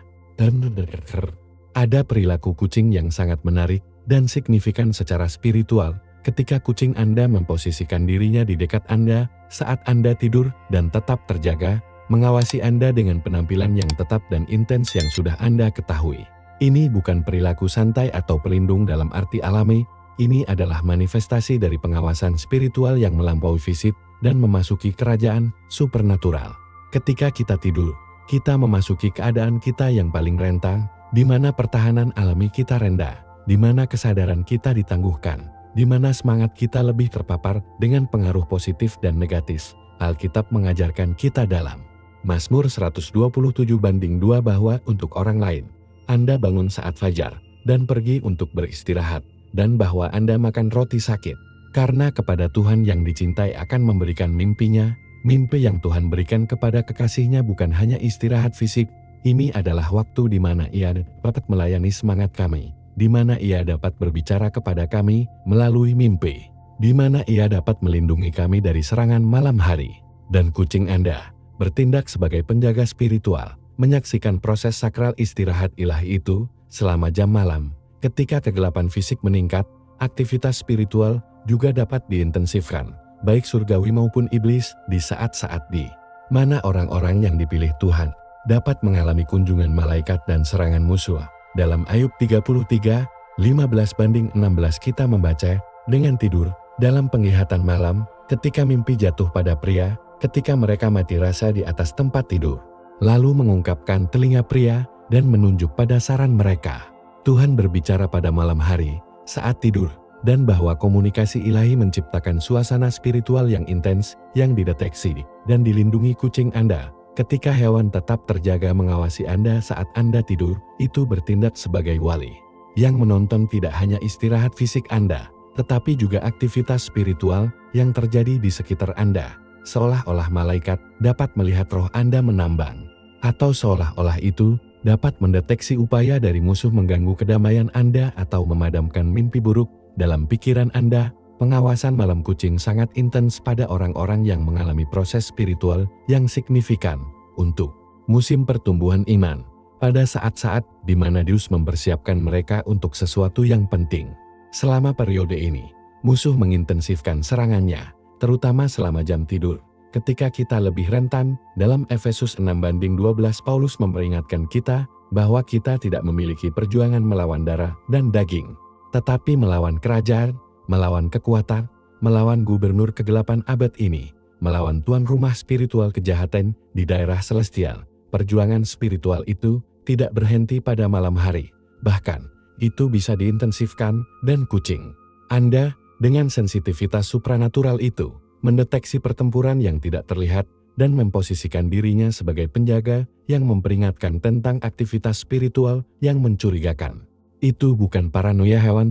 Ada perilaku kucing yang sangat menarik dan signifikan secara spiritual ketika kucing Anda memposisikan dirinya di dekat Anda saat Anda tidur dan tetap terjaga, mengawasi Anda dengan penampilan yang tetap dan intens yang sudah Anda ketahui. Ini bukan perilaku santai atau pelindung dalam arti alami, ini adalah manifestasi dari pengawasan spiritual yang melampaui fisik dan memasuki kerajaan supernatural. Ketika kita tidur, kita memasuki keadaan kita yang paling rentang, di mana pertahanan alami kita rendah, di mana kesadaran kita ditangguhkan, di mana semangat kita lebih terpapar dengan pengaruh positif dan negatif. Alkitab mengajarkan kita dalam Mazmur 127:2 bahwa untuk orang lain, Anda bangun saat fajar dan pergi untuk beristirahat, dan bahwa Anda makan roti sakit, karena kepada Tuhan yang dicintai akan memberikan mimpinya. Mimpi yang Tuhan berikan kepada kekasihnya bukan hanya istirahat fisik, ini adalah waktu di mana Ia dapat melayani semangat kami, di mana Ia dapat berbicara kepada kami melalui mimpi, di mana Ia dapat melindungi kami dari serangan malam hari. Dan kucing Anda bertindak sebagai penjaga spiritual, menyaksikan proses sakral istirahat ilahi itu selama jam malam. Ketika kegelapan fisik meningkat, aktivitas spiritual juga dapat diintensifkan, baik surgawi maupun iblis, di saat-saat di mana orang-orang yang dipilih Tuhan dapat mengalami kunjungan malaikat dan serangan musuh. Dalam Ayub 33:15-16 kita membaca, dengan tidur, dalam penglihatan malam, ketika mimpi jatuh pada pria, ketika mereka mati rasa di atas tempat tidur, lalu mengungkapkan telinga pria dan menunjuk pada saran mereka. Tuhan berbicara pada malam hari, saat tidur, dan bahwa komunikasi ilahi menciptakan suasana spiritual yang intens, yang dideteksi dan dilindungi kucing Anda. Ketika hewan tetap terjaga mengawasi Anda saat Anda tidur, itu bertindak sebagai wali yang menonton tidak hanya istirahat fisik Anda, tetapi juga aktivitas spiritual yang terjadi di sekitar Anda, seolah-olah malaikat dapat melihat roh Anda menambang, atau seolah-olah itu dapat mendeteksi upaya dari musuh mengganggu kedamaian Anda atau memadamkan mimpi buruk dalam pikiran Anda. Pengawasan malam kucing sangat intens pada orang-orang yang mengalami proses spiritual yang signifikan untuk musim pertumbuhan iman, pada saat-saat di mana Deus mempersiapkan mereka untuk sesuatu yang penting. Selama periode ini, musuh mengintensifkan serangannya, terutama selama jam tidur. Ketika kita lebih rentan, dalam Efesus 6:12 Paulus memperingatkan kita bahwa kita tidak memiliki perjuangan melawan darah dan daging, tetapi melawan kerajaan, melawan kekuatan, melawan gubernur kegelapan abad ini, melawan tuan rumah spiritual kejahatan di daerah celestial. Perjuangan spiritual itu tidak berhenti pada malam hari, bahkan itu bisa diintensifkan, dan kucing Anda dengan sensitivitas supranatural itu mendeteksi pertempuran yang tidak terlihat dan memposisikan dirinya sebagai penjaga yang memperingatkan tentang aktivitas spiritual yang mencurigakan. Itu bukan paranoia hewan,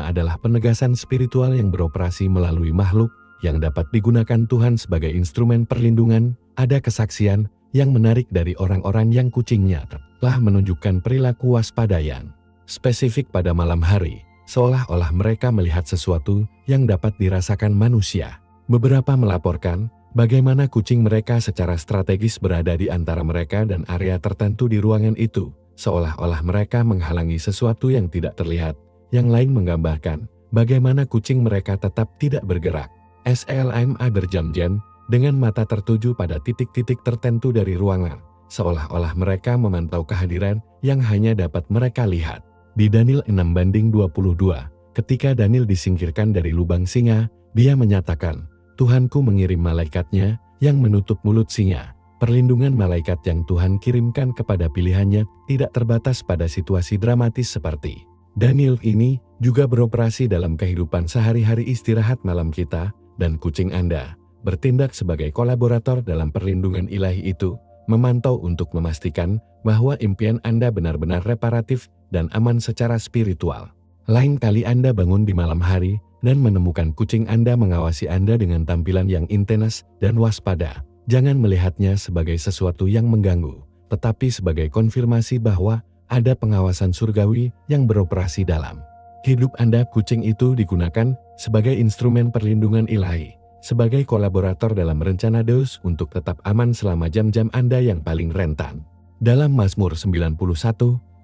adalah penegasan spiritual yang beroperasi melalui makhluk yang dapat digunakan Tuhan sebagai instrumen perlindungan. Ada kesaksian yang menarik dari orang-orang yang kucingnya telah menunjukkan perilaku waspada yang spesifik pada malam hari, seolah-olah mereka melihat sesuatu yang dapat dirasakan manusia. Beberapa melaporkan bagaimana kucing mereka secara strategis berada di antara mereka dan area tertentu di ruangan itu, seolah-olah mereka menghalangi sesuatu yang tidak terlihat. Yang lain menggambarkan bagaimana kucing mereka tetap tidak bergerak. SLMA berjam-jam dengan mata tertuju pada titik-titik tertentu dari ruangan, seolah-olah mereka memantau kehadiran yang hanya dapat mereka lihat. Di Daniel 6:22, ketika Daniel disingkirkan dari lubang singa, dia menyatakan, Tuhanku mengirim malaikatnya yang menutup mulut singa. Perlindungan malaikat yang Tuhan kirimkan kepada pilihannya tidak terbatas pada situasi dramatis seperti Daniel ini, juga beroperasi dalam kehidupan sehari-hari istirahat malam kita, dan kucing Anda bertindak sebagai kolaborator dalam perlindungan ilahi itu, memantau untuk memastikan bahwa impian Anda benar-benar reparatif dan aman secara spiritual. Lain kali Anda bangun di malam hari dan menemukan kucing Anda mengawasi Anda dengan tampilan yang intens dan waspada. Jangan melihatnya sebagai sesuatu yang mengganggu, tetapi sebagai konfirmasi bahwa ada pengawasan surgawi yang beroperasi dalam hidup Anda. Kucing itu digunakan sebagai instrumen perlindungan ilahi, sebagai kolaborator dalam rencana Deus untuk tetap aman selama jam-jam Anda yang paling rentan. Dalam Mazmur 91,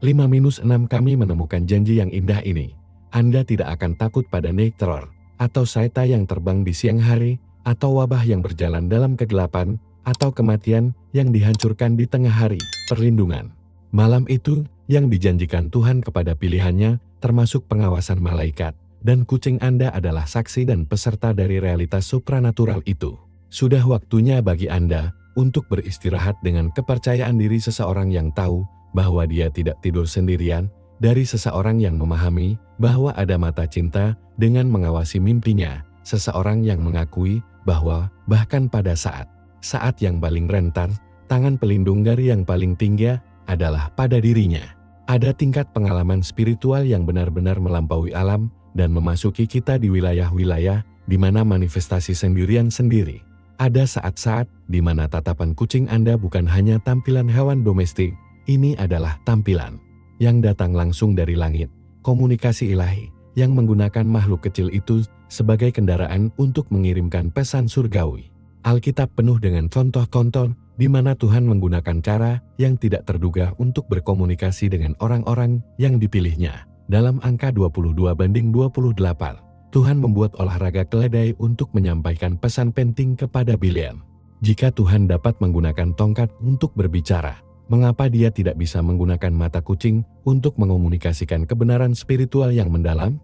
5-6 kami menemukan janji yang indah ini. Anda tidak akan takut pada night terror, atau saeta yang terbang di siang hari, atau wabah yang berjalan dalam kegelapan, atau kematian yang dihancurkan di tengah hari. Perlindungan malam itu yang dijanjikan Tuhan kepada pilihannya, termasuk pengawasan malaikat, dan kucing Anda adalah saksi dan peserta dari realitas supranatural itu. Sudah waktunya bagi Anda untuk beristirahat dengan kepercayaan diri seseorang yang tahu bahwa dia tidak tidur sendirian, dari seseorang yang memahami bahwa ada mata cinta dengan mengawasi mimpinya, seseorang yang mengakui bahwa bahkan pada saat yang paling rentan, tangan pelindung dari yang paling tinggi adalah pada dirinya. Ada tingkat pengalaman spiritual yang benar-benar melampaui alam dan memasuki kita di wilayah-wilayah di mana manifestasi sendirian sendiri. Ada saat-saat di mana tatapan kucing Anda bukan hanya tampilan hewan domestik, ini adalah tampilan yang datang langsung dari langit, komunikasi ilahi yang menggunakan makhluk kecil itu sebagai kendaraan untuk mengirimkan pesan surgawi. Alkitab penuh dengan contoh-contoh di mana Tuhan menggunakan cara yang tidak terduga untuk berkomunikasi dengan orang-orang yang dipilihnya. Dalam angka 22:28, Tuhan membuat olahraga keledai untuk menyampaikan pesan penting kepada Bileam. Jika Tuhan dapat menggunakan tongkat untuk berbicara, mengapa dia tidak bisa menggunakan mata kucing untuk mengomunikasikan kebenaran spiritual yang mendalam?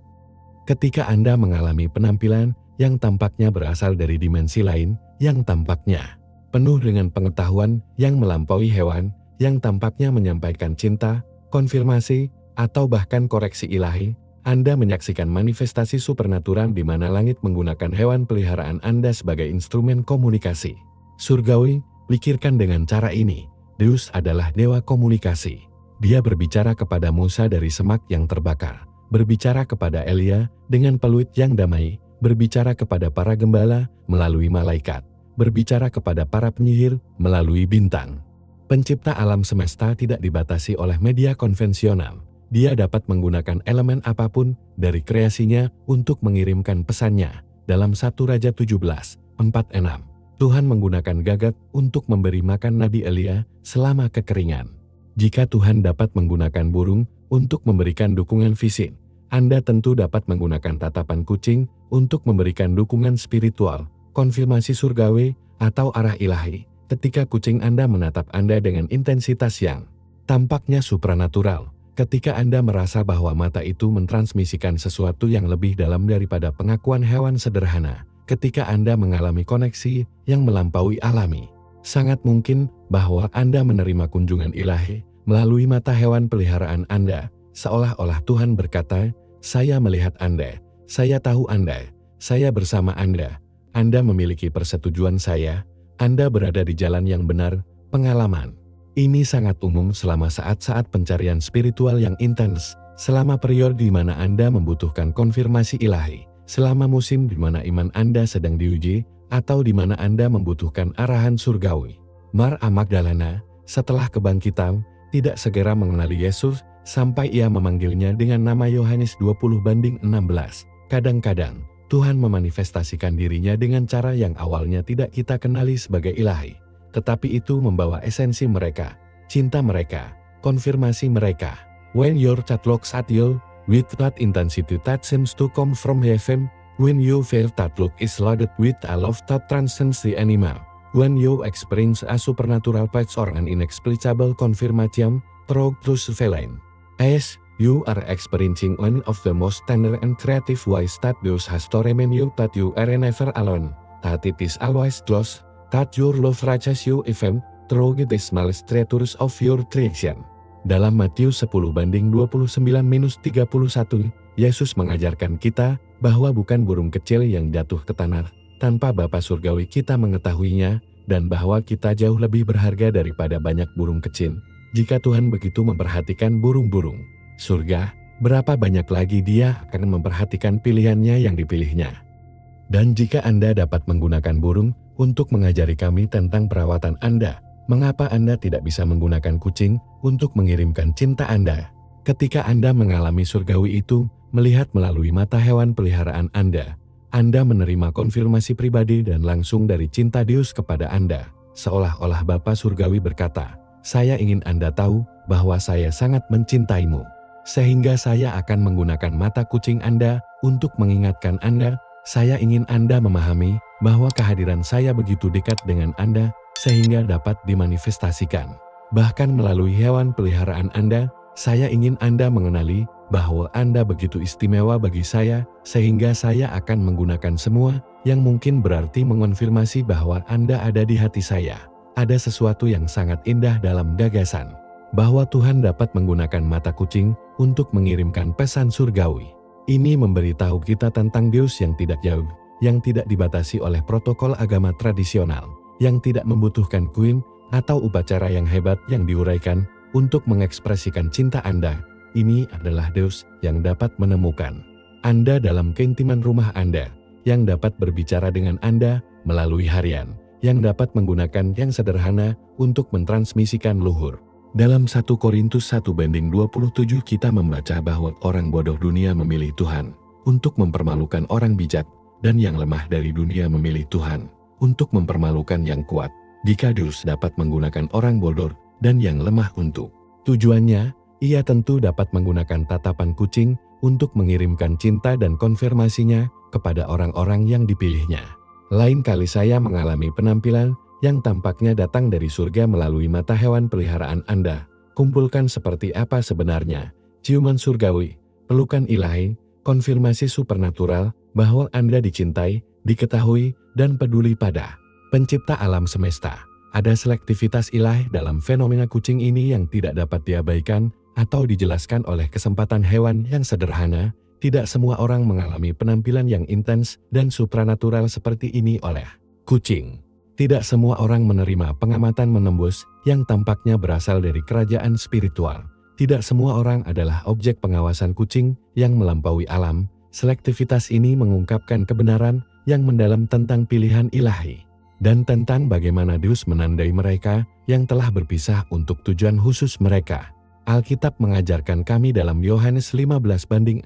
Ketika Anda mengalami penampilan yang tampaknya berasal dari dimensi lain, yang tampaknya penuh dengan pengetahuan yang melampaui hewan, yang tampaknya menyampaikan cinta, konfirmasi, atau bahkan koreksi ilahi, Anda menyaksikan manifestasi supernatural di mana langit menggunakan hewan peliharaan Anda sebagai instrumen komunikasi surgawi. Pikirkan dengan cara ini, Deus adalah dewa komunikasi. Dia berbicara kepada Musa dari semak yang terbakar, berbicara kepada Elia dengan peluit yang damai, berbicara kepada para gembala melalui malaikat, berbicara kepada para penyihir melalui bintang. Pencipta alam semesta tidak dibatasi oleh media konvensional. Dia dapat menggunakan elemen apapun dari kreasinya untuk mengirimkan pesannya. Dalam 1 Raja 17:4-6, Tuhan menggunakan gagak untuk memberi makan Nabi Elia selama kekeringan. Jika Tuhan dapat menggunakan burung untuk memberikan dukungan fisik, Anda tentu dapat menggunakan tatapan kucing untuk memberikan dukungan spiritual, konfirmasi surgawi, atau arah ilahi. Ketika kucing Anda menatap Anda dengan intensitas yang tampaknya supranatural, ketika Anda merasa bahwa mata itu mentransmisikan sesuatu yang lebih dalam daripada pengakuan hewan sederhana, ketika Anda mengalami koneksi yang melampaui alami, sangat mungkin bahwa Anda menerima kunjungan ilahi melalui mata hewan peliharaan Anda, seolah-olah Tuhan berkata, "Saya melihat Anda, saya tahu Anda, saya bersama Anda. Anda memiliki persetujuan saya, Anda berada di jalan yang benar." Pengalaman ini sangat umum selama saat-saat pencarian spiritual yang intens, selama periode di mana Anda membutuhkan konfirmasi ilahi, selama musim di mana iman Anda sedang diuji, atau di mana Anda membutuhkan arahan surgawi. Maria Magdalena, setelah kebangkitan, tidak segera mengenali Yesus sampai ia memanggilnya dengan nama Yohanes 20:16. Kadang-kadang, Tuhan memanifestasikan dirinya dengan cara yang awalnya tidak kita kenali sebagai ilahi, tetapi itu membawa esensi mereka, cinta mereka, konfirmasi mereka. When your chat looks at you, with that intensity that seems to come from heaven, when you feel that look is loaded with a love that transcends the animal, when you experience a supernatural patch or an inexplicable confirmation through surveillance, as you are experiencing one of the most tender and creative ways that Deus has to remind you that you are never alone, that it is always close, that your love reaches you even through the smallest creatures of your creation. Dalam Matius 10:29-31, Yesus mengajarkan kita bahwa bukan burung kecil yang jatuh ke tanah tanpa Bapa Surgawi kita mengetahuinya, dan bahwa kita jauh lebih berharga daripada banyak burung kecil. Jika Tuhan begitu memperhatikan burung-burung surga, berapa banyak lagi Dia akan memperhatikan pilihannya yang dipilihnya. Dan jika Anda dapat menggunakan burung untuk mengajari kami tentang perawatan Anda, mengapa Anda tidak bisa menggunakan kucing untuk mengirimkan cinta Anda? Ketika Anda mengalami surgawi itu, melihat melalui mata hewan peliharaan Anda, Anda menerima konfirmasi pribadi dan langsung dari cinta Deus kepada Anda, seolah-olah Bapa Surgawi berkata, "Saya ingin Anda tahu bahwa saya sangat mencintaimu, sehingga saya akan menggunakan mata kucing Anda untuk mengingatkan Anda. Saya ingin Anda memahami bahwa kehadiran saya begitu dekat dengan Anda, sehingga dapat dimanifestasikan. Bahkan melalui hewan peliharaan Anda, saya ingin Anda mengenali bahwa Anda begitu istimewa bagi saya, sehingga saya akan menggunakan semua yang mungkin berarti mengonfirmasi bahwa Anda ada di hati saya. Ada sesuatu yang sangat indah dalam gagasan, bahwa Tuhan dapat menggunakan mata kucing untuk mengirimkan pesan surgawi. Ini memberitahu kita tentang Deus yang tidak jauh, yang tidak dibatasi oleh protokol agama tradisional, yang tidak membutuhkan kuil atau upacara yang hebat yang diuraikan untuk mengekspresikan cinta Anda. Ini adalah Deus yang dapat menemukan Anda dalam keintiman rumah Anda, yang dapat berbicara dengan Anda melalui harian, yang dapat menggunakan yang sederhana untuk mentransmisikan luhur. Dalam 1 Korintus 1:27 kita membaca bahwa orang bodoh dunia memilih Tuhan untuk mempermalukan orang bijak, dan yang lemah dari dunia memilih Tuhan untuk mempermalukan yang kuat. Jika Deus dapat menggunakan orang bodoh dan yang lemah untuk tujuannya, Ia tentu dapat menggunakan tatapan kucing untuk mengirimkan cinta dan konfirmasinya kepada orang-orang yang dipilihnya. Lain kali saya mengalami penampilan yang tampaknya datang dari surga melalui mata hewan peliharaan Anda. Kumpulkan seperti apa sebenarnya ciuman surgawi, pelukan ilahi, konfirmasi supernatural bahwa Anda dicintai, diketahui, dan peduli pada Pencipta alam semesta. Ada selektivitas ilahi dalam fenomena kucing ini yang tidak dapat diabaikan atau dijelaskan oleh kesempatan hewan yang sederhana. Tidak semua orang mengalami penampilan yang intens dan supranatural seperti ini oleh kucing. Tidak semua orang menerima pengamatan menembus yang tampaknya berasal dari kerajaan spiritual. Tidak semua orang adalah objek pengawasan kucing yang melampaui alam. Selektivitas ini mengungkapkan kebenaran yang mendalam tentang pilihan ilahi, dan tentang bagaimana Deus menandai mereka yang telah berpisah untuk tujuan khusus mereka. Alkitab mengajarkan kami dalam Yohanes 15:16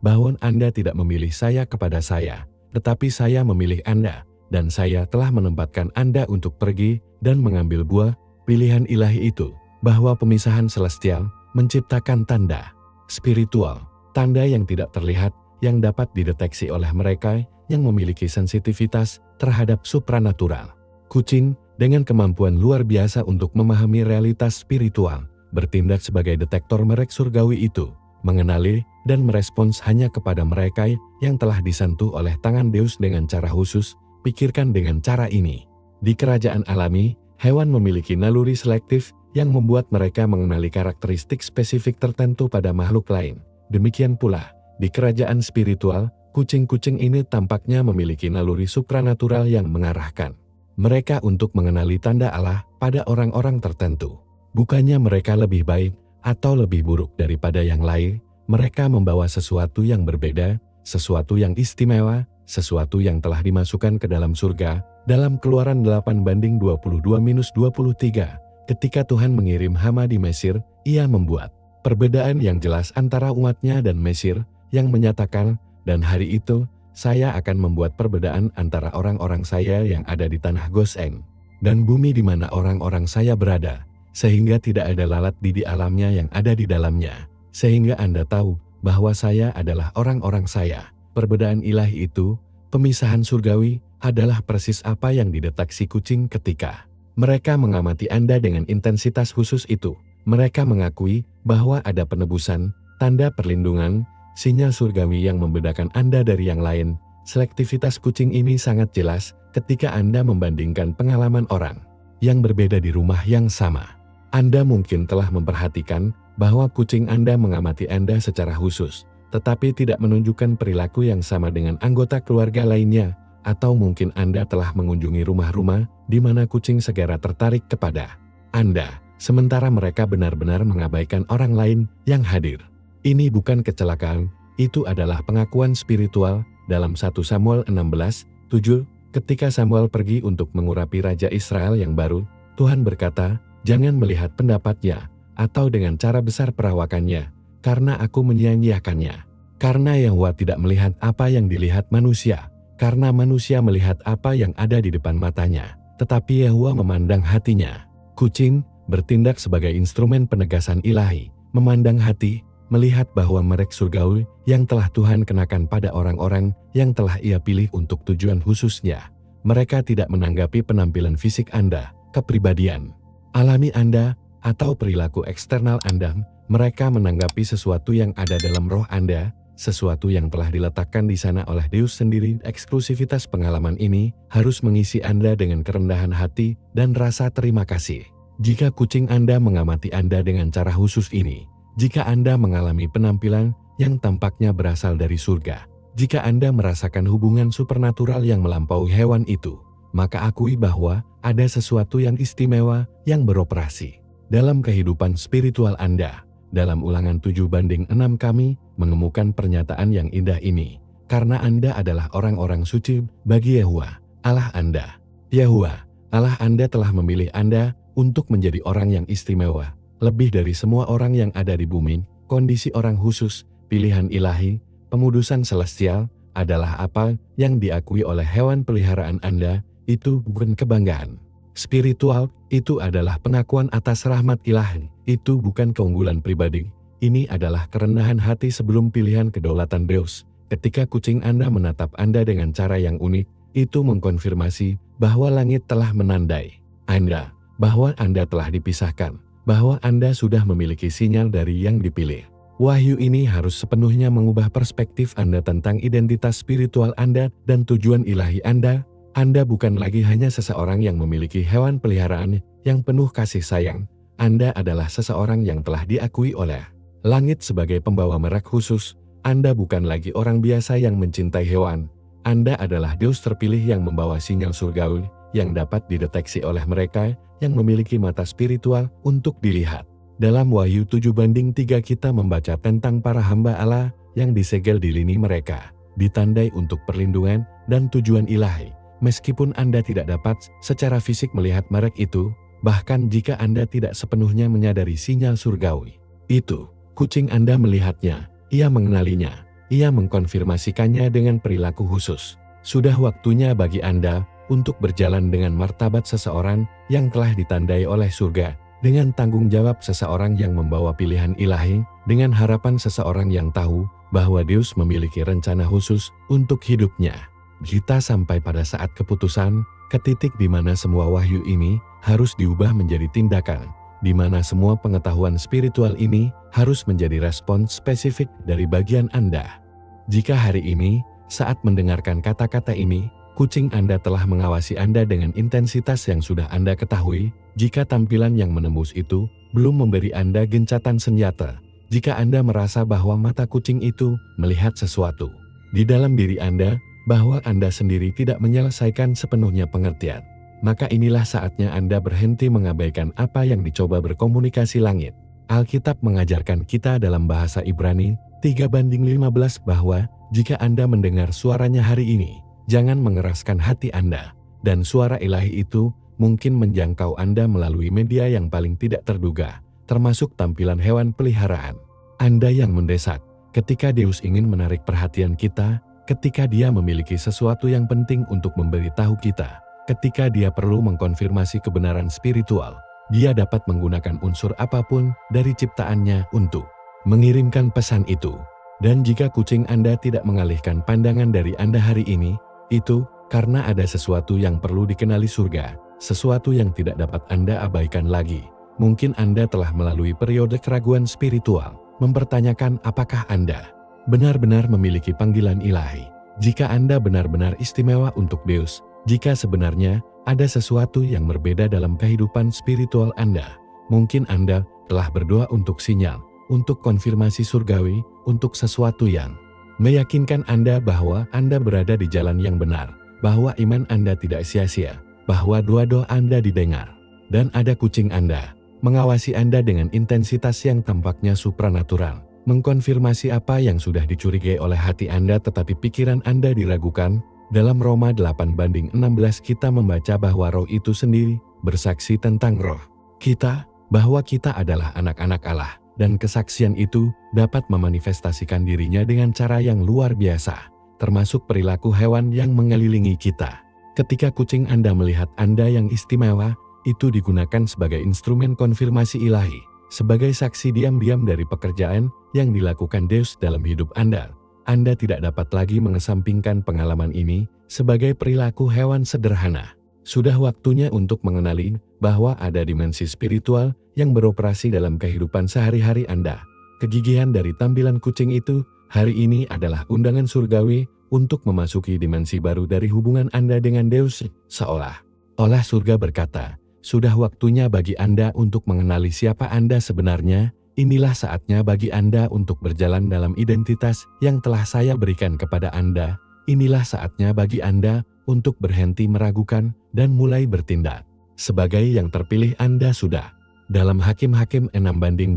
bahwa Anda tidak memilih saya kepada saya, tetapi saya memilih Anda, dan saya telah menempatkan Anda untuk pergi dan mengambil buah pilihan ilahi itu, bahwa pemisahan celestial menciptakan tanda spiritual, tanda yang tidak terlihat, yang dapat dideteksi oleh mereka yang memiliki sensitivitas terhadap supranatural. Kucing, dengan kemampuan luar biasa untuk memahami realitas spiritual, bertindak sebagai detektor merek surgawi itu, mengenali dan merespons hanya kepada mereka yang telah disentuh oleh tangan Deus dengan cara khusus. Pikirkan dengan cara ini. Di kerajaan alami, hewan memiliki naluri selektif yang membuat mereka mengenali karakteristik spesifik tertentu pada makhluk lain. Demikian pula, di kerajaan spiritual, kucing-kucing ini tampaknya memiliki naluri supranatural yang mengarahkan mereka untuk mengenali tanda Allah pada orang-orang tertentu. Bukannya mereka lebih baik atau lebih buruk daripada yang lain, mereka membawa sesuatu yang berbeda, sesuatu yang istimewa, sesuatu yang telah dimasukkan ke dalam surga. Dalam Keluaran 8:22-23, ketika Tuhan mengirim hama di Mesir, Ia membuat perbedaan yang jelas antara umatnya dan Mesir, yang menyatakan, "Dan hari itu, saya akan membuat perbedaan antara orang-orang saya yang ada di tanah Gosen, dan bumi di mana orang-orang saya berada, sehingga tidak ada lalat di alamnya yang ada di dalamnya, sehingga Anda tahu bahwa saya adalah orang-orang saya." Perbedaan ilahi itu, pemisahan surgawi, adalah persis apa yang dideteksi kucing ketika mereka mengamati Anda dengan intensitas khusus itu. Mereka mengakui bahwa ada penebusan, tanda perlindungan, sinyal surgawi yang membedakan Anda dari yang lain. Selektivitas kucing ini sangat jelas ketika Anda membandingkan pengalaman orang yang berbeda di rumah yang sama. Anda mungkin telah memperhatikan bahwa kucing Anda mengamati Anda secara khusus, tetapi tidak menunjukkan perilaku yang sama dengan anggota keluarga lainnya, atau mungkin Anda telah mengunjungi rumah-rumah di mana kucing segera tertarik kepada Anda, sementara mereka benar-benar mengabaikan orang lain yang hadir. Ini bukan kecelakaan, itu adalah pengakuan spiritual. Dalam 1 Samuel 16:7, ketika Samuel pergi untuk mengurapi Raja Israel yang baru, Tuhan berkata, "Jangan melihat pendapatnya, atau dengan cara besar perawakannya, karena aku menyia-nyiakannya." Karena Yahwa tidak melihat apa yang dilihat manusia, karena manusia melihat apa yang ada di depan matanya, tetapi Yahwa memandang hatinya. Kucing bertindak sebagai instrumen penegasan ilahi, memandang hati, melihat bahwa merek surgawi yang telah Tuhan kenakan pada orang-orang yang telah Ia pilih untuk tujuan khususnya. Mereka tidak menanggapi penampilan fisik Anda, kepribadian alami Anda, atau perilaku eksternal Anda. Mereka menanggapi sesuatu yang ada dalam roh Anda, sesuatu yang telah diletakkan di sana oleh Deus sendiri. Eksklusivitas pengalaman ini harus mengisi Anda dengan kerendahan hati dan rasa terima kasih. Jika kucing Anda mengamati Anda dengan cara khusus ini, jika Anda mengalami penampilan yang tampaknya berasal dari surga, jika Anda merasakan hubungan supernatural yang melampaui hewan itu, maka akui bahwa ada sesuatu yang istimewa yang beroperasi dalam kehidupan spiritual Anda. Dalam Ulangan 7:6 kami menemukan pernyataan yang indah ini, karena Anda adalah orang-orang suci bagi Yahwa, Allah Anda. Yahwa, Allah Anda telah memilih Anda untuk menjadi orang yang istimewa, lebih dari semua orang yang ada di bumi. Kondisi orang khusus, pilihan ilahi, pengudusan celestial, adalah apa yang diakui oleh hewan peliharaan Anda. Itu bukan kebanggaan spiritual, itu adalah pengakuan atas rahmat ilahi. Itu bukan keunggulan pribadi, ini adalah kerendahan hati sebelum pilihan kedaulatan Deus. Ketika kucing Anda menatap Anda dengan cara yang unik, itu mengkonfirmasi bahwa langit telah menandai Anda, bahwa Anda telah dipisahkan, bahwa Anda sudah memiliki sinyal dari yang dipilih. Wahyu ini harus sepenuhnya mengubah perspektif Anda tentang identitas spiritual Anda dan tujuan ilahi Anda. Anda bukan lagi hanya seseorang yang memiliki hewan peliharaan yang penuh kasih sayang. Anda adalah seseorang yang telah diakui oleh langit sebagai pembawa merek khusus. Anda bukan lagi orang biasa yang mencintai hewan. Anda adalah Deus terpilih yang membawa sinyal surgawi yang dapat dideteksi oleh mereka yang memiliki mata spiritual untuk dilihat. Dalam Wahyu 7:3 kita membaca tentang para hamba Allah yang disegel di lini mereka, ditandai untuk perlindungan dan tujuan ilahi. Meskipun Anda tidak dapat secara fisik melihat merek itu, bahkan jika Anda tidak sepenuhnya menyadari sinyal surgawi itu, kucing Anda melihatnya, ia mengenalinya, ia mengkonfirmasikannya dengan perilaku khusus. Sudah waktunya bagi Anda untuk berjalan dengan martabat seseorang yang telah ditandai oleh surga, dengan tanggung jawab seseorang yang membawa pilihan ilahi, dengan harapan seseorang yang tahu bahwa Deus memiliki rencana khusus untuk hidupnya. Kita sampai pada saat keputusan, ke titik di mana semua wahyu ini harus diubah menjadi tindakan, di mana semua pengetahuan spiritual ini harus menjadi respon spesifik dari bagian Anda. Jika hari ini, saat mendengarkan kata-kata ini, kucing Anda telah mengawasi Anda dengan intensitas yang sudah Anda ketahui, jika tampilan yang menembus itu belum memberi Anda gencatan senjata, jika Anda merasa bahwa mata kucing itu melihat sesuatu di dalam diri Anda, bahwa Anda sendiri tidak menyelesaikan sepenuhnya pengertian, maka inilah saatnya Anda berhenti mengabaikan apa yang dicoba berkomunikasi langit. Alkitab mengajarkan kita dalam bahasa Ibrani 3:15 bahwa jika Anda mendengar suaranya hari ini, jangan mengeraskan hati Anda, dan suara ilahi itu mungkin menjangkau Anda melalui media yang paling tidak terduga, termasuk tampilan hewan peliharaan Anda yang mendesak. Ketika Deus ingin menarik perhatian kita, ketika Dia memiliki sesuatu yang penting untuk memberitahu kita, ketika Dia perlu mengkonfirmasi kebenaran spiritual, Dia dapat menggunakan unsur apapun dari ciptaannya untuk mengirimkan pesan itu. Dan jika kucing Anda tidak mengalihkan pandangan dari Anda hari ini, itu karena ada sesuatu yang perlu dikenali surga, sesuatu yang tidak dapat Anda abaikan lagi. Mungkin Anda telah melalui periode keraguan spiritual, mempertanyakan apakah Anda benar-benar memiliki panggilan ilahi. Jika Anda benar-benar istimewa untuk Deus, jika sebenarnya ada sesuatu yang berbeda dalam kehidupan spiritual Anda, mungkin Anda telah berdoa untuk sinyal, untuk konfirmasi surgawi, untuk sesuatu yang meyakinkan Anda bahwa Anda berada di jalan yang benar, bahwa iman Anda tidak sia-sia, bahwa doa-doa Anda didengar. Dan ada kucing Anda mengawasi Anda dengan intensitas yang tampaknya supranatural, mengkonfirmasi apa yang sudah dicurigai oleh hati Anda tetapi pikiran Anda diragukan. Dalam Roma 8:16 kita membaca bahwa roh itu sendiri bersaksi tentang roh kita, bahwa kita adalah anak-anak Allah. dan kesaksian itu dapat memanifestasikan dirinya dengan cara yang luar biasa, termasuk perilaku hewan yang mengelilingi kita. Ketika kucing Anda melihat Anda yang istimewa, itu digunakan sebagai instrumen konfirmasi ilahi, sebagai saksi diam-diam dari pekerjaan yang dilakukan Deus dalam hidup Anda. Anda tidak dapat lagi mengesampingkan pengalaman ini sebagai perilaku hewan sederhana. Sudah waktunya untuk mengenali bahwa ada dimensi spiritual yang beroperasi dalam kehidupan sehari-hari Anda. Kegigihan dari tampilan kucing itu hari ini adalah undangan surgawi untuk memasuki dimensi baru dari hubungan Anda dengan Deus. Seolah-olah surga berkata, sudah waktunya bagi Anda untuk mengenali siapa Anda sebenarnya. Inilah saatnya bagi Anda untuk berjalan dalam identitas yang telah saya berikan kepada Anda. Inilah saatnya bagi Anda untuk berhenti meragukan dan mulai bertindak. Sebagai yang terpilih Anda sudah. Dalam Hakim-Hakim 6:12,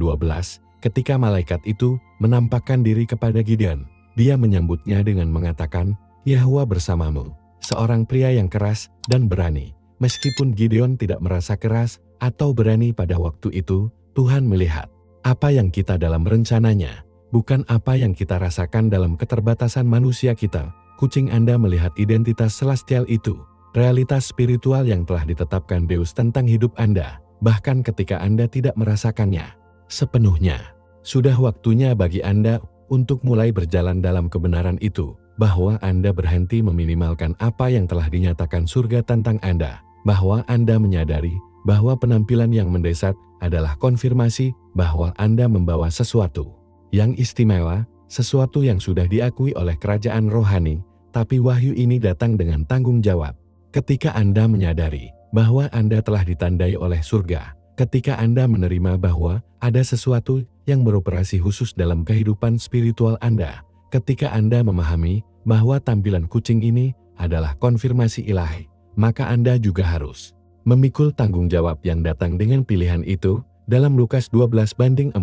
ketika malaikat itu menampakkan diri kepada Gideon, dia menyambutnya dengan mengatakan, Yahwa bersamamu, seorang pria yang keras dan berani. Meskipun Gideon tidak merasa keras atau berani pada waktu itu, Tuhan melihat apa yang kita dalam rencananya, bukan apa yang kita rasakan dalam keterbatasan manusia kita. Kucing Anda melihat identitas celestial itu, realitas spiritual yang telah ditetapkan Deus tentang hidup Anda, bahkan ketika Anda tidak merasakannya sepenuhnya. Sudah waktunya bagi Anda untuk mulai berjalan dalam kebenaran itu, bahwa Anda berhenti meminimalkan apa yang telah dinyatakan surga tentang Anda, bahwa Anda menyadari bahwa penampilan yang mendesak adalah konfirmasi bahwa Anda membawa sesuatu yang istimewa, sesuatu yang sudah diakui oleh kerajaan rohani, tapi wahyu ini datang dengan tanggung jawab. Ketika Anda menyadari bahwa Anda telah ditandai oleh surga, ketika Anda menerima bahwa ada sesuatu yang beroperasi khusus dalam kehidupan spiritual Anda, ketika Anda memahami bahwa tampilan kucing ini adalah konfirmasi ilahi, maka Anda juga harus memikul tanggung jawab yang datang dengan pilihan itu. Dalam Lukas 12:48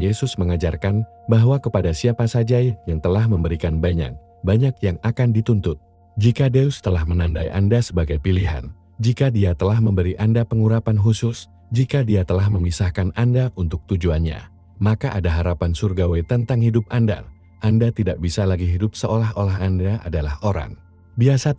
Yesus mengajarkan bahwa kepada siapa saja yang telah memberikan banyak yang akan dituntut. Jika Deus telah menandai Anda sebagai pilihan, jika Dia telah memberi Anda pengurapan khusus, jika Dia telah memisahkan Anda untuk tujuannya, maka ada harapan surgawi tentang hidup Anda. Anda tidak bisa lagi hidup seolah-olah Anda adalah orang biasa.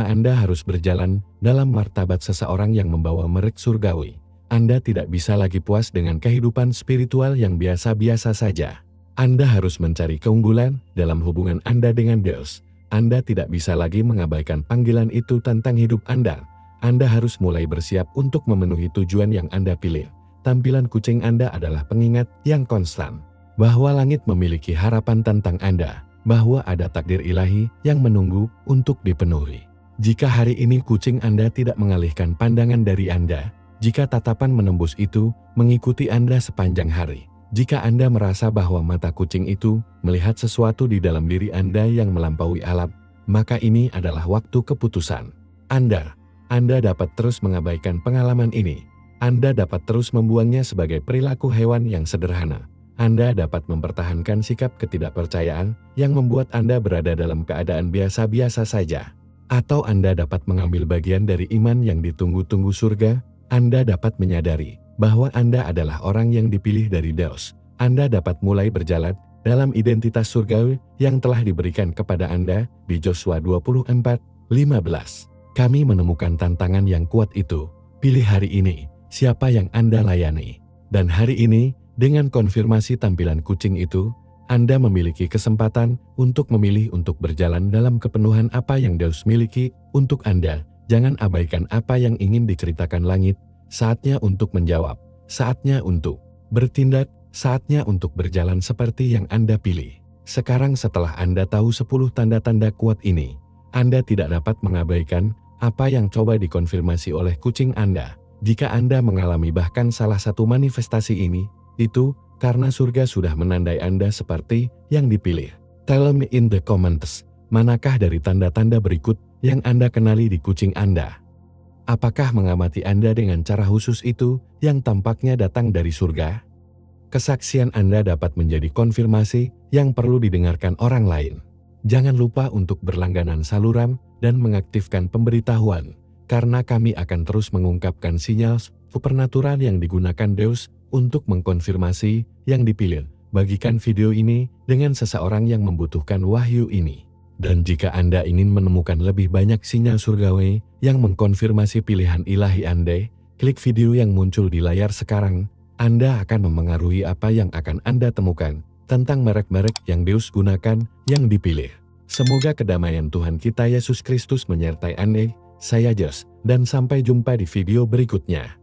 Anda harus berjalan dalam martabat seseorang yang membawa merek surgawi. Anda tidak bisa lagi puas dengan kehidupan spiritual yang biasa-biasa saja. Anda harus mencari keunggulan dalam hubungan Anda dengan Deus. Anda tidak bisa lagi mengabaikan panggilan itu tentang hidup Anda. Anda harus mulai bersiap untuk memenuhi tujuan yang Anda pilih. Tampilan kucing Anda adalah pengingat yang konstan bahwa langit memiliki harapan tentang Anda, bahwa ada takdir ilahi yang menunggu untuk dipenuhi. Jika hari ini kucing Anda tidak mengalihkan pandangan dari Anda, jika tatapan menembus itu mengikuti Anda sepanjang hari, jika Anda merasa bahwa mata kucing itu melihat sesuatu di dalam diri Anda yang melampaui alam, maka ini adalah waktu keputusan. Anda dapat terus mengabaikan pengalaman ini. Anda dapat terus membuangnya sebagai perilaku hewan yang sederhana. Anda dapat mempertahankan sikap ketidakpercayaan yang membuat Anda berada dalam keadaan biasa-biasa saja. Atau Anda dapat mengambil bagian dari iman yang ditunggu-tunggu surga. Anda dapat menyadari bahwa Anda adalah orang yang dipilih dari Deus. Anda dapat mulai berjalan dalam identitas surgawi yang telah diberikan kepada Anda di Yosua 24:15. Kami menemukan tantangan yang kuat itu. Pilih hari ini siapa yang Anda layani. Dan hari ini, dengan konfirmasi tampilan kucing itu, Anda memiliki kesempatan untuk memilih untuk berjalan dalam kepenuhan apa yang Deus miliki untuk Anda. Jangan abaikan apa yang ingin diceritakan langit. Saatnya untuk menjawab, saatnya untuk bertindak, saatnya untuk berjalan seperti yang Anda pilih. Sekarang setelah Anda tahu 10 tanda-tanda kuat ini, Anda tidak dapat mengabaikan apa yang coba dikonfirmasi oleh kucing Anda. Jika Anda mengalami bahkan salah satu manifestasi ini, itu karena surga sudah menandai Anda seperti yang dipilih. Tell me in the comments, manakah dari tanda-tanda berikut yang Anda kenali di kucing Anda? Apakah mengamati Anda dengan cara khusus itu yang tampaknya datang dari surga? Kesaksian Anda dapat menjadi konfirmasi yang perlu didengarkan orang lain. Jangan lupa untuk berlangganan saluran dan mengaktifkan pemberitahuan, karena kami akan terus mengungkapkan sinyal supernatural yang digunakan Deus untuk mengkonfirmasi yang dipilih. Bagikan video ini dengan seseorang yang membutuhkan wahyu ini. Dan jika Anda ingin menemukan lebih banyak sinyal surgawi yang mengkonfirmasi pilihan ilahi Anda, klik video yang muncul di layar sekarang. Anda akan memengaruhi apa yang akan Anda temukan tentang merek-merek yang Deus gunakan yang dipilih. Semoga kedamaian Tuhan kita Yesus Kristus menyertai Anda. Saya Jos, dan sampai jumpa di video berikutnya.